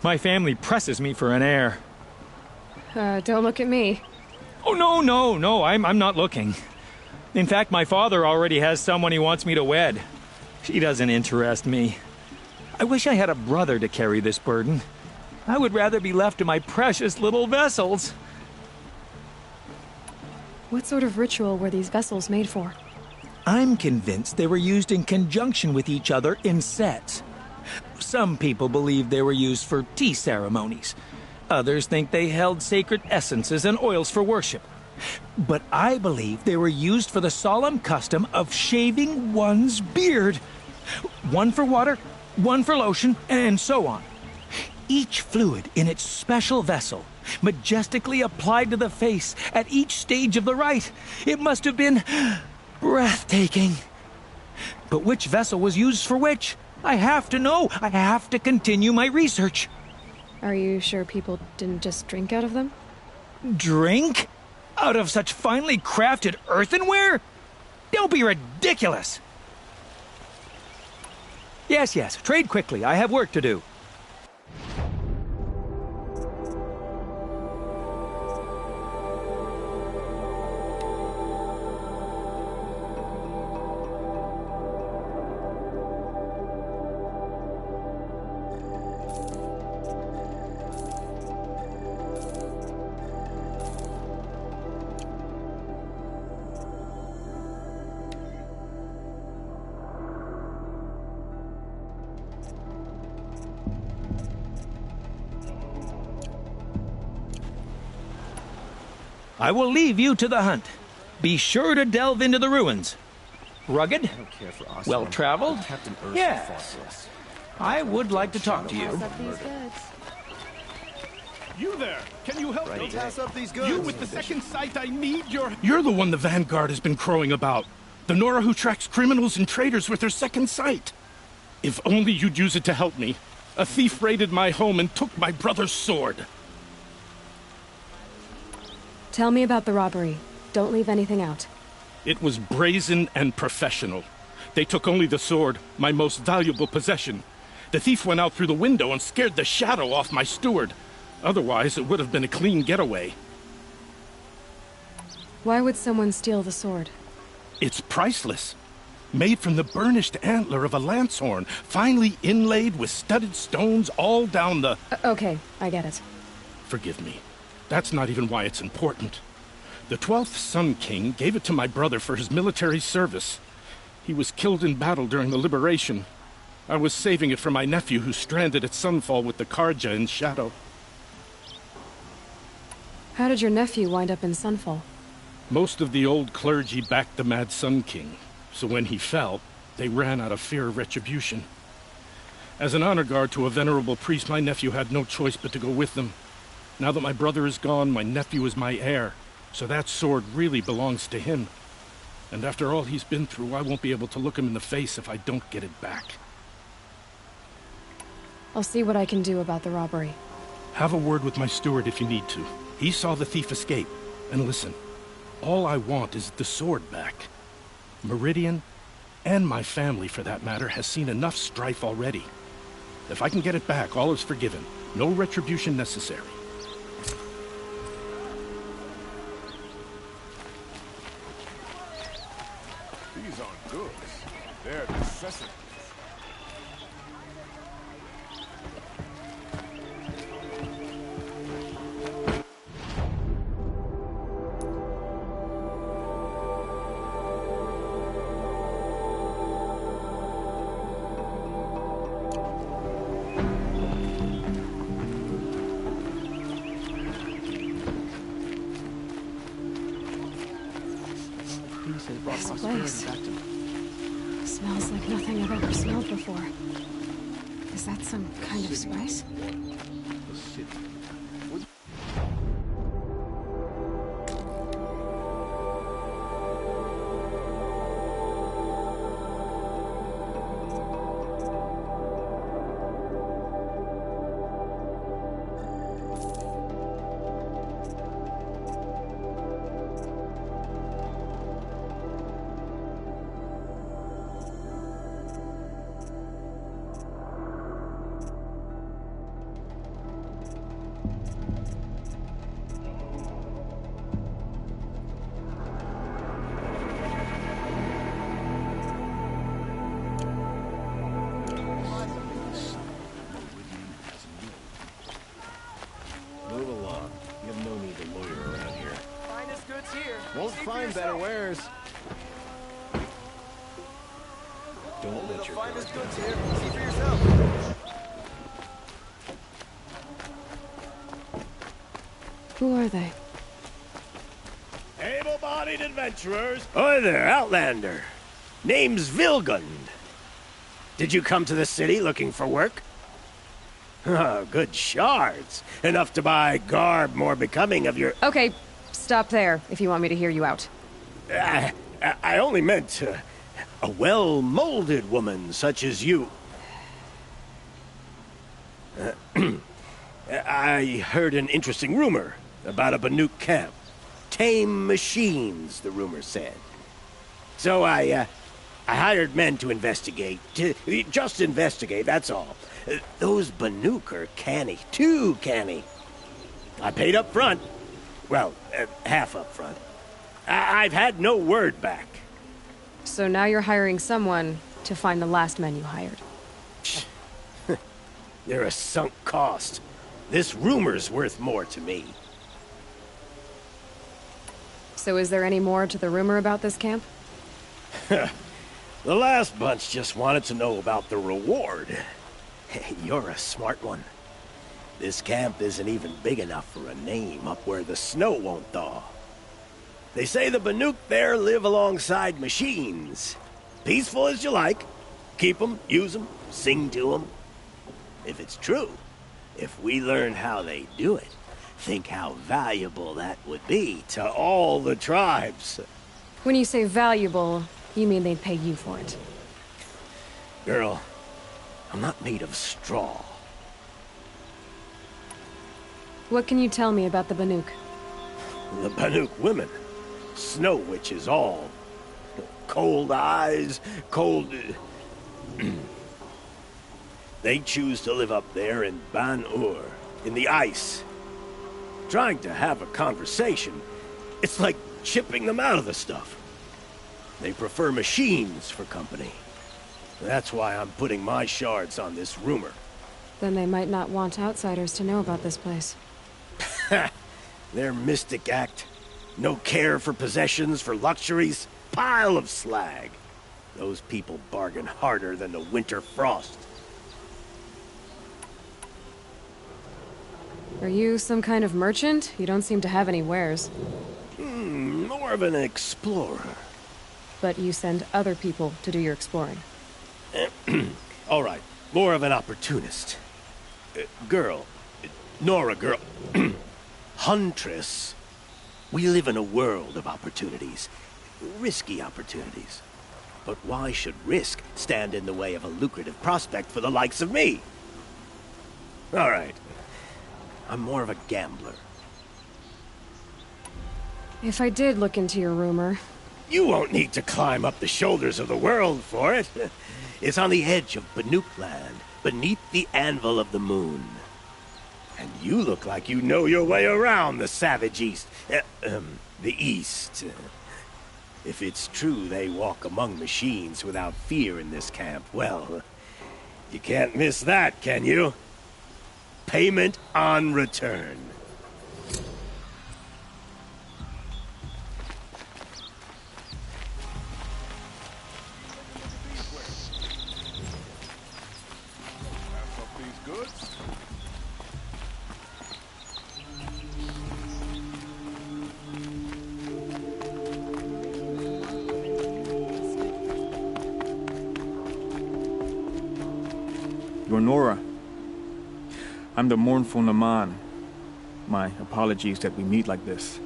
My family presses me for an heir. Don't look at me. Oh, no, I'm not looking. In fact, my father already has someone he wants me to wed. She doesn't interest me. I wish I had a brother to carry this burden. I would rather be left to my precious little vessels. What sort of ritual were these vessels made for? I'm convinced they were used in conjunction with each other in sets. Some people believe they were used for tea ceremonies. Others think they held sacred essences and oils for worship. But I believe they were used for the solemn custom of shaving one's beard. One for water, one for lotion, and so on. Each fluid in its special vessel, majestically applied to the face at each stage of the rite. It must have been breathtaking. But which vessel was used for which? I have to know. I have to continue my research. Are you sure people didn't just drink out of them? Drink? Out of such finely crafted earthenware? Don't be ridiculous! Yes, trade quickly. I have work to do. I will leave you to the hunt. Be sure to delve into the ruins. Rugged? I don't care for us. Well-traveled? Captain Ursa Yes. fought for us. I would like to talk to you. Pass up these goods. You there! Can you help me? Don't pass up these goods. You with the second sight, I need your... You're the one the Vanguard has been crowing about. The Nora who tracks criminals and traitors with her second sight. If only you'd use it to help me. A thief raided my home and took my brother's sword. Tell me about the robbery. Don't leave anything out. It was brazen and professional. They took only the sword, my most valuable possession. The thief went out through the window and scared the shadow off my steward. Otherwise, it would have been a clean getaway. Why would someone steal the sword? It's priceless. Made from the burnished antler of a lancehorn, finely inlaid with studded stones all down the... Okay, I get it. Forgive me. That's not even why it's important. The 12th Sun King gave it to my brother for his military service. He was killed in battle during the liberation. I was saving it for my nephew who's stranded at Sunfall with the Karja in Shadow. How did your nephew wind up in Sunfall? Most of the old clergy backed the Mad Sun King, so when he fell, they ran out of fear of retribution. As an honor guard to a venerable priest, my nephew had no choice but to go with them. Now that my brother is gone, my nephew is my heir, so that sword really belongs to him. And after all he's been through, I won't be able to look him in the face if I don't get it back. I'll see what I can do about the robbery. Have a word with my steward if you need to. He saw the thief escape. And listen, all I want is the sword back. Meridian, and my family for that matter, has seen enough strife already. If I can get it back, all is forgiven. No retribution necessary. These aren't goods. They're necessities. This place smells like nothing I've ever smelled before. Is that some kind of spice? Move along. You have no need to loiter around here. Finest goods here. Won't See for find better yourself. wares. Don't let your guard Finest down. goods here. See for yourself. Who are they? Able-bodied adventurers. Hi there, Outlander. Name's Vilgund. Did you come to the city looking for work? Oh, good shards. Enough to buy garb more becoming of your... Okay, stop there if you want me to hear you out. I only meant a well-molded woman such as you. I heard an interesting rumor about a Banuk camp. Tame machines, the rumor said. So I hired men to investigate. Just investigate, that's all. Those Banuk are canny, too canny. I paid up front. Well, half up front. I've had no word back. So now you're hiring someone to find the last men you hired. They're a sunk cost. This rumor's worth more to me. So is there any more to the rumor about this camp? The last bunch just wanted to know about the reward. You're a smart one. This camp isn't even big enough for a name up where the snow won't thaw. They say the Banuk there live alongside machines. Peaceful as you like. Keep them, use them, sing to them. If it's true, if we learn how they do it, think how valuable that would be to all the tribes. When you say valuable, you mean they'd pay you for it. Girl, I'm not made of straw. What can you tell me about the Banuk? The Banuk women. Snow witches all. Cold eyes, cold... They choose to live up there in Ban-Ur, in the ice. Trying to have a conversation, it's like chipping them out of the stuff. They prefer machines for company. That's why I'm putting my shards on this rumor. Then they might not want outsiders to know about this place. Their mystic act. No care for possessions, for luxuries. Pile of slag. Those people bargain harder than the winter frost. Are you some kind of merchant? You don't seem to have any wares. More of an explorer. But you send other people to do your exploring. All right, more of an opportunist. Girl. Nora girl. Huntress. We live in a world of opportunities. Risky opportunities. But why should risk stand in the way of a lucrative prospect for the likes of me? All right. I'm more of a gambler. If I did look into your rumor... You won't need to climb up the shoulders of the world for it. It's on the edge of Banuk land, beneath the anvil of the moon. And you look like you know your way around the savage east. The east. If it's true they walk among machines without fear in this camp, well, you can't miss that, can you? Payment on return. You're Nora. I'm the mournful Naman. My apologies that we meet like this.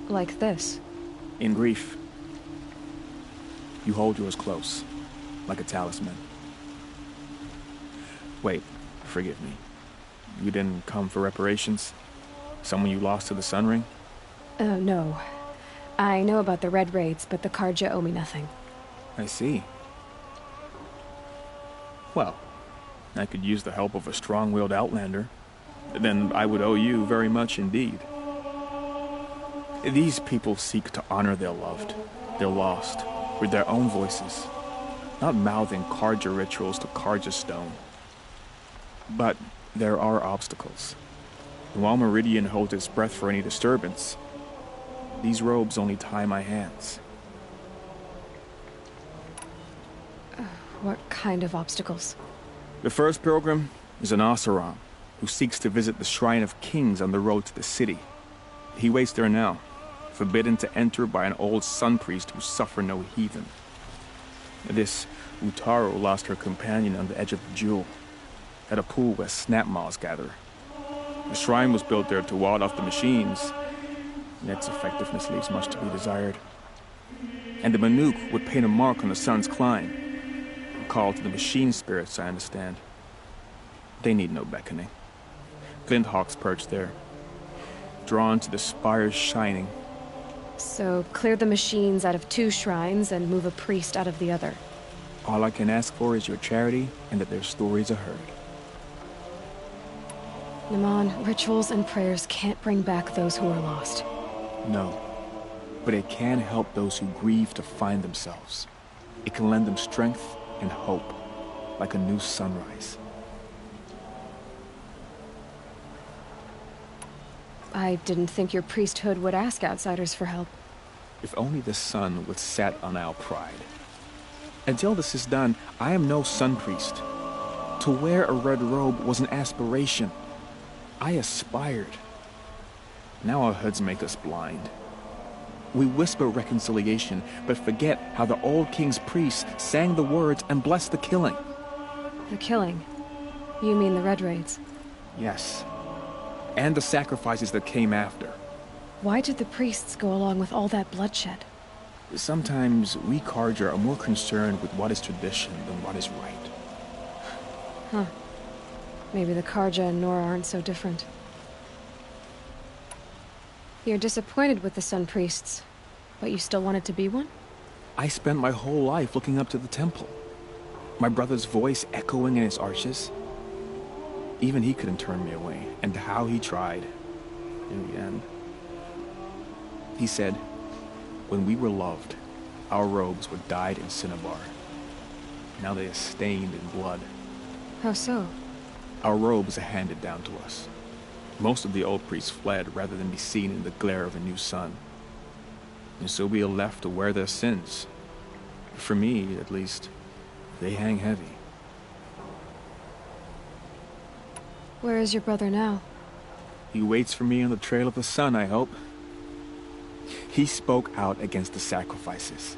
Like this? In grief. You hold yours close, like a talisman. Wait, forgive me. You didn't come for reparations? Someone you lost to the Sun Ring? No. I know about the Red Raids, but the Karja owe me nothing. I see. Well, I could use the help of a strong-willed outlander. Then I would owe you very much indeed. These people seek to honor their loved, their lost, with their own voices, not mouthing Karja rituals to Karja stone. But there are obstacles. And while Meridian holds its breath for any disturbance, these robes only tie my hands. What kind of obstacles? The first pilgrim is an Oseram, who seeks to visit the Shrine of Kings on the road to the city. He waits there now, forbidden to enter by an old sun priest who suffer no heathen. This Utaru lost her companion on the edge of the Jewel, at a pool where snap moths gather. The shrine was built there to ward off the machines, and its effectiveness leaves much to be desired. And the Banuk would paint a mark on the sun's climb, a call to the machine spirits, I understand. They need no beckoning. Glinthawks perch there, drawn to the spires shining. So, clear the machines out of 2 shrines and move a priest out of the other. All I can ask for is your charity and that their stories are heard. Naman, rituals and prayers can't bring back those who are lost. No, but it can help those who grieve to find themselves. It can lend them strength and hope, like a new sunrise. I didn't think your priesthood would ask outsiders for help. If only the sun would set on our pride. Until this is done, I am no sun priest. To wear a red robe was an aspiration. I aspired. Now our hoods make us blind. We whisper reconciliation, but forget how the old king's priests sang the words and blessed the killing. The killing? You mean the Red Raids? Yes. And the sacrifices that came after. Why did the priests go along with all that bloodshed? Sometimes we Carja are more concerned with what is tradition than what is right. Huh. Maybe the Carja and Nora aren't so different. You're disappointed with the Sun Priests, but you still wanted to be one? I spent my whole life looking up to the temple. My brother's voice echoing in its arches. Even he couldn't turn me away, and how he tried. In the end. He said, when we were loved, our robes were dyed in cinnabar. Now they are stained in blood. How so? Our robes are handed down to us. Most of the old priests fled rather than be seen in the glare of a new sun. And so we are left to wear their sins. For me, at least, they hang heavy. Where is your brother now? He waits for me on the trail of the sun, I hope. He spoke out against the sacrifices.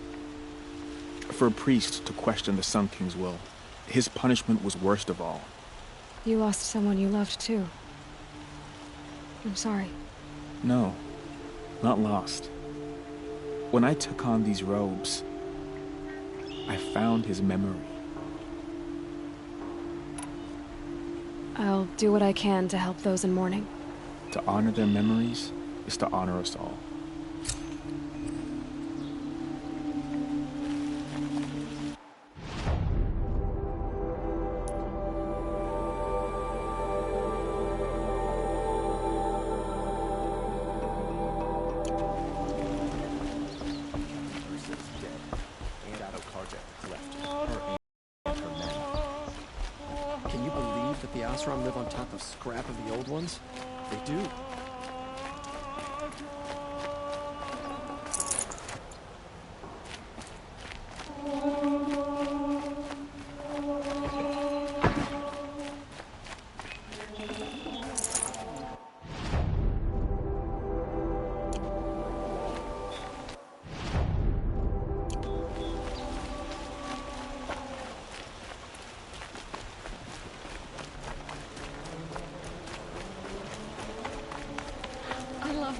For a priest to question the Sun King's will, his punishment was worst of all. You lost someone you loved, too. I'm sorry. No, not lost. When I took on these robes, I found his memory. I'll do what I can to help those in mourning. To honor their memories is to honor us all. Live on top of scrap of the old ones? They do.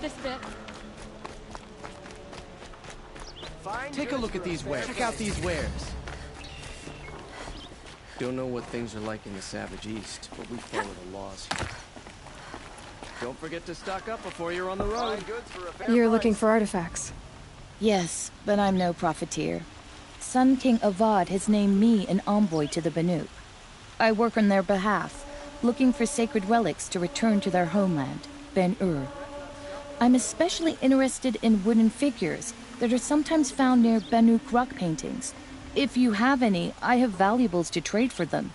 This bit. Take a look at these wares. Check out these wares. Don't know what things are like in the Savage East, but we follow the laws here. Don't forget to stock up before you're on the road. You're looking for artifacts. Yes, but I'm no profiteer. Sun King Avad has named me an envoy to the Banuk. I work on their behalf, looking for sacred relics to return to their homeland, Ben-Ur. I'm especially interested in wooden figures that are sometimes found near Banuk rock paintings. If you have any, I have valuables to trade for them.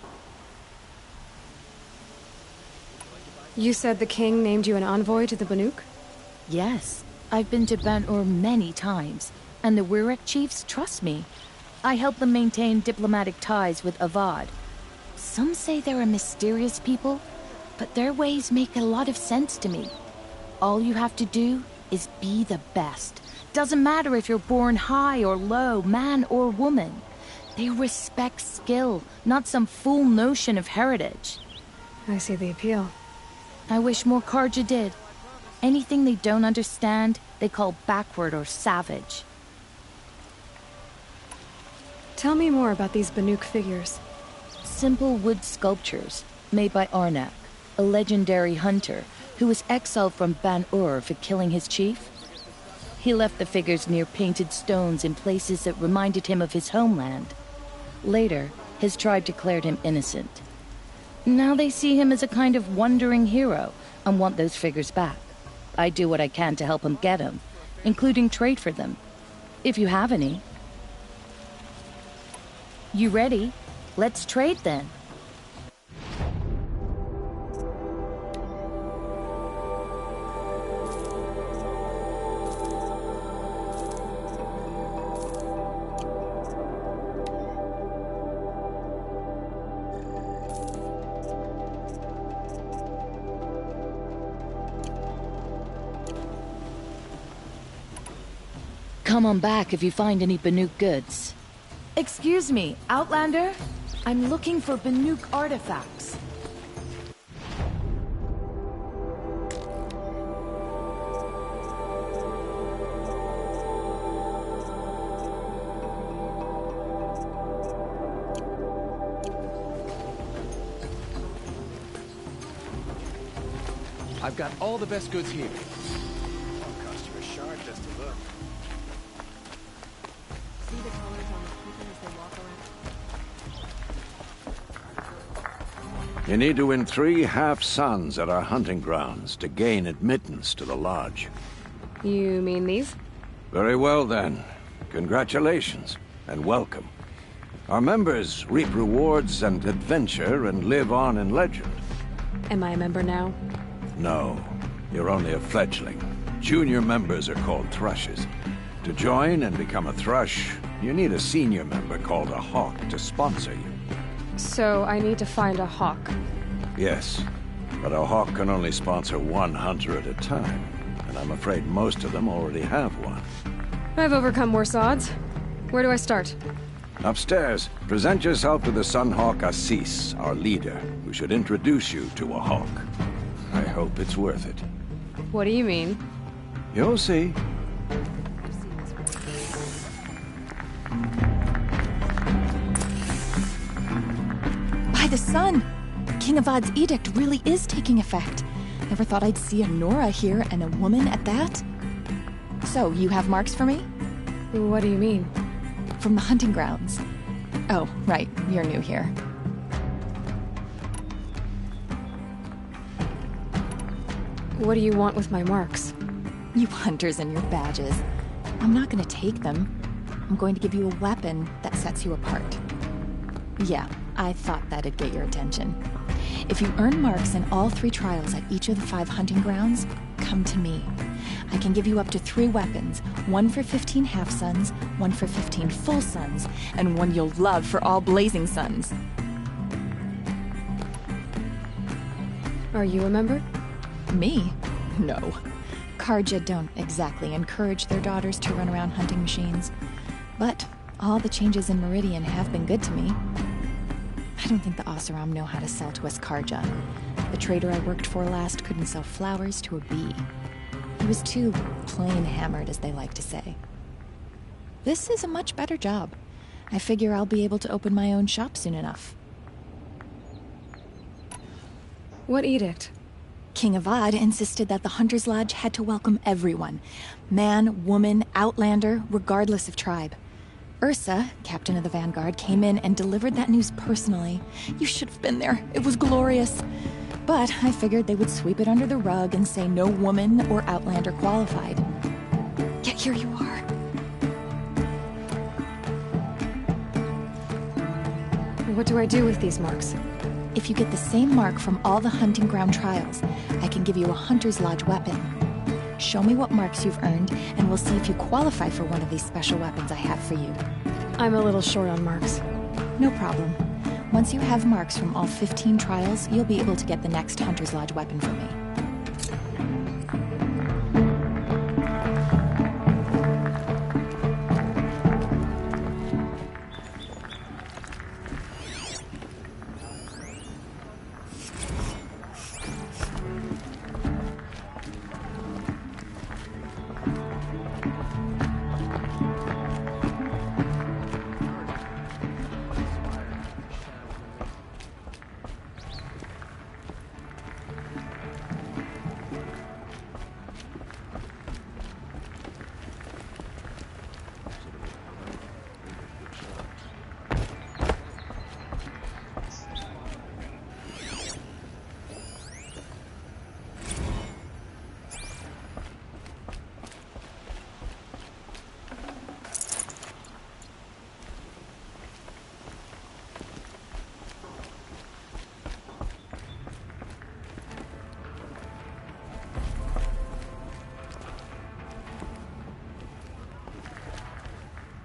You said the king named you an envoy to the Banuk? Yes. I've been to Ben-Ur many times, and the Wirek chiefs trust me. I help them maintain diplomatic ties with Avad. Some say they're a mysterious people, but their ways make a lot of sense to me. All you have to do is be the best. Doesn't matter if you're born high or low, man or woman. They respect skill, not some fool notion of heritage. I see the appeal. I wish more Carja did. Anything they don't understand, they call backward or savage. Tell me more about these Banuk figures. Simple wood sculptures made by Arnak, a legendary hunter who was exiled from Ben-Ur for killing his chief. He left the figures near painted stones in places that reminded him of his homeland. Later, his tribe declared him innocent. Now they see him as a kind of wandering hero and want those figures back. I do what I can to help him get them, including trade for them, if you have any. You ready? Let's trade then. come on back if you find any Banuk goods. Excuse me, Outlander? I'm looking for Banuk artifacts. I've got all the best goods here. Won't cost you a shard just to look. See the colors on the people as they walk around? You need to win 3 half-suns at our hunting grounds to gain admittance to the lodge. You mean these? Very well, then. Congratulations, and welcome. Our members reap rewards and adventure and live on in legend. Am I a member now? No, you're only a fledgling. Junior members are called thrushes. To join and become a thrush, you need a senior member called a hawk to sponsor you. So I need to find a hawk. Yes, but a hawk can only sponsor 1 hunter at a time, and I'm afraid most of them already have one. I've overcome worse odds. Where do I start? Upstairs, present yourself to the Sunhawk Assis, our leader, who should introduce you to a hawk. I hope it's worth it. What do you mean? You'll see. By the sun! King Avad's edict really is taking effect. Never thought I'd see a Nora here, and a woman at that. So, you have marks for me? What do you mean? From the hunting grounds. Oh, right, you're new here. What do you want with my marks? You hunters and your badges. I'm not gonna take them. I'm going to give you a weapon that sets you apart. Yeah, I thought that'd get your attention. If you earn marks in all 3 trials at each of the 5 hunting grounds, come to me. I can give you up to 3 weapons, 1 for 15 half-suns, 1 for 15 full suns, and 1 you'll love for all blazing suns. Are you a member? Me? No. Karja don't exactly encourage their daughters to run around hunting machines. But all the changes in Meridian have been good to me. I don't think the Oseram know how to sell to us Karja. The trader I worked for last couldn't sell flowers to a bee. He was too plain hammered, as they like to say. This is a much better job. I figure I'll be able to open my own shop soon enough. What edict? King Avad insisted that the Hunter's Lodge had to welcome everyone. Man, woman, outlander, regardless of tribe. Ursa, captain of the Vanguard, came in and delivered that news personally. You should have been there. It was glorious. But I figured they would sweep it under the rug and say no woman or outlander qualified. Yet here you are. What do I do with these marks? If you get the same mark from all the hunting ground trials, I can give you a Hunter's Lodge weapon. Show me what marks you've earned, and we'll see if you qualify for one of these special weapons I have for you. I'm a little short on marks. No problem. Once you have marks from all 15 trials, you'll be able to get the next Hunter's Lodge weapon for me.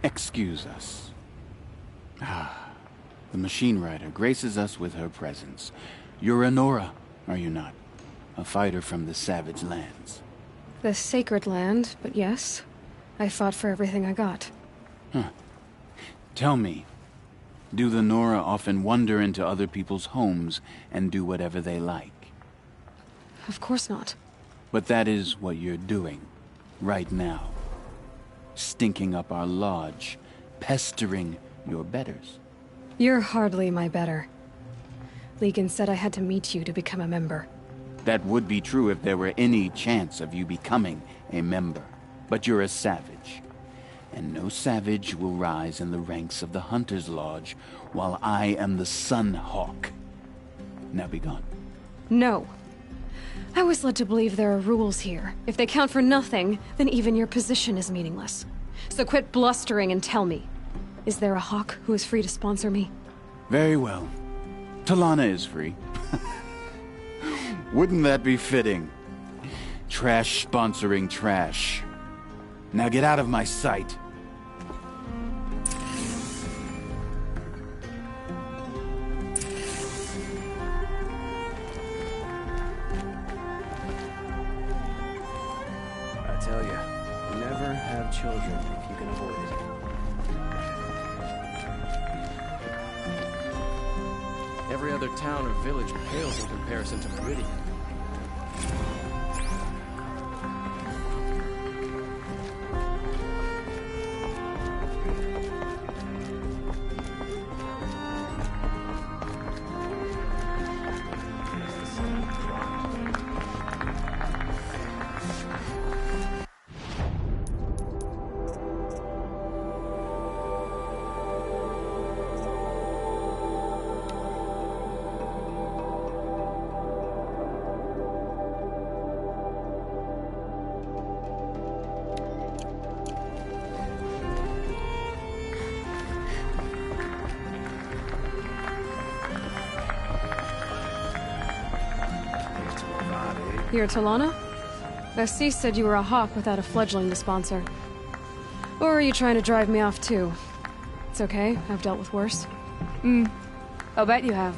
Excuse us. The machine rider graces us with her presence. You're a Nora, are you not? A fighter from the savage lands. The sacred land, but yes. I fought for everything I got. Tell me, do the Nora often wander into other people's homes and do whatever they like? Of course not. But that is what you're doing, right now. Stinking up our lodge, pestering your betters. You're hardly my better. Legan said I had to meet you to become a member. That would be true if there were any chance of you becoming a member. But you're a savage. And no savage will rise in the ranks of the Hunter's Lodge while I am the Sun Hawk. Now be gone. No. I was led to believe there are rules here. If they count for nothing, then even your position is meaningless. So quit blustering and tell me. Is there a Hawk who is free to sponsor me? Very well. Talana is free. Wouldn't that be fitting? Trash sponsoring trash. Now get out of my sight. I tell you, never have children if you can avoid it. Every other town or village pales in comparison to Meridian. You're Talana? Assis said you were a hawk without a fledgling to sponsor. Or are you trying to drive me off too? It's okay, I've dealt with worse. I'll bet you have.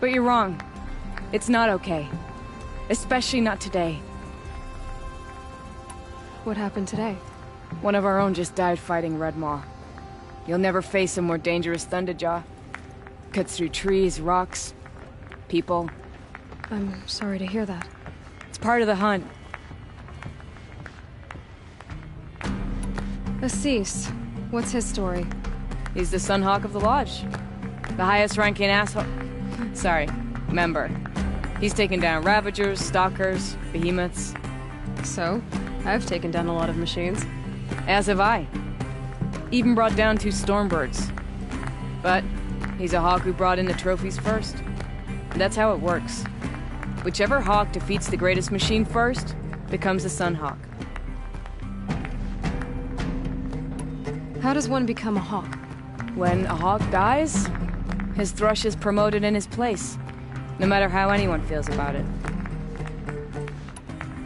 But you're wrong. It's not okay. Especially not today. What happened today? One of our own just died fighting Red Maw. You'll never face a more dangerous Thunderjaw. Cuts through trees, rocks, people. I'm sorry to hear that. It's part of the hunt. Assis, what's his story? He's the Sunhawk of the Lodge. The highest ranking asshole... Sorry, member. He's taken down Ravagers, Stalkers, Behemoths. So, I've taken down a lot of machines. As have I. Even brought down 2 Stormbirds. But he's a hawk who brought in the trophies first. That's how it works. Whichever hawk defeats the greatest machine first becomes a Sunhawk. How does one become a hawk? When a hawk dies, his thrush is promoted in his place, no matter how anyone feels about it.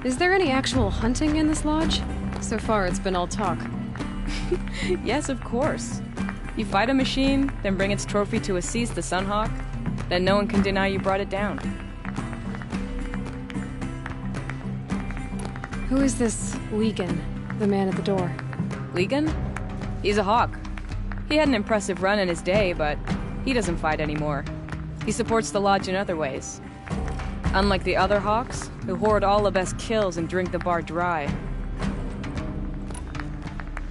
Is there any actual hunting in this lodge? So far, it's been all talk. Yes, of course. You fight a machine, then bring its trophy to Assis the Sunhawk, then no one can deny you brought it down. Who is this Legan, the man at the door? Legan? He's a hawk. He had an impressive run in his day, but he doesn't fight anymore. He supports the lodge in other ways. Unlike the other hawks, who hoard all the best kills and drink the bar dry.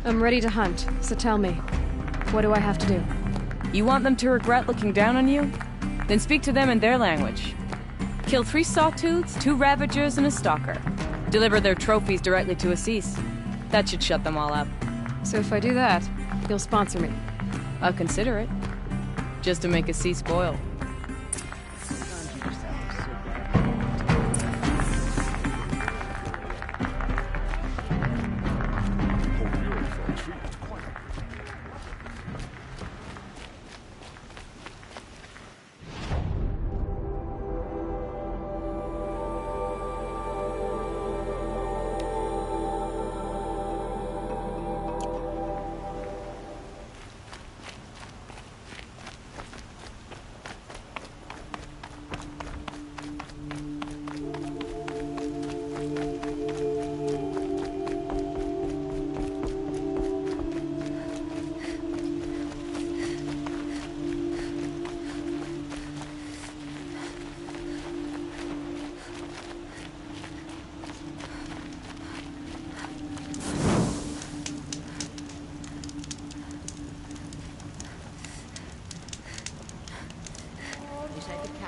I'm ready to hunt, so tell me, what do I have to do? You want them to regret looking down on you? Then speak to them in their language. Kill 3 Sawtooths, 2 Ravagers, and a Stalker. Deliver their trophies directly to Assis. That should shut them all up. So if I do that, you'll sponsor me? I'll consider it. Just to make Assis spoil.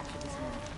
capture this man.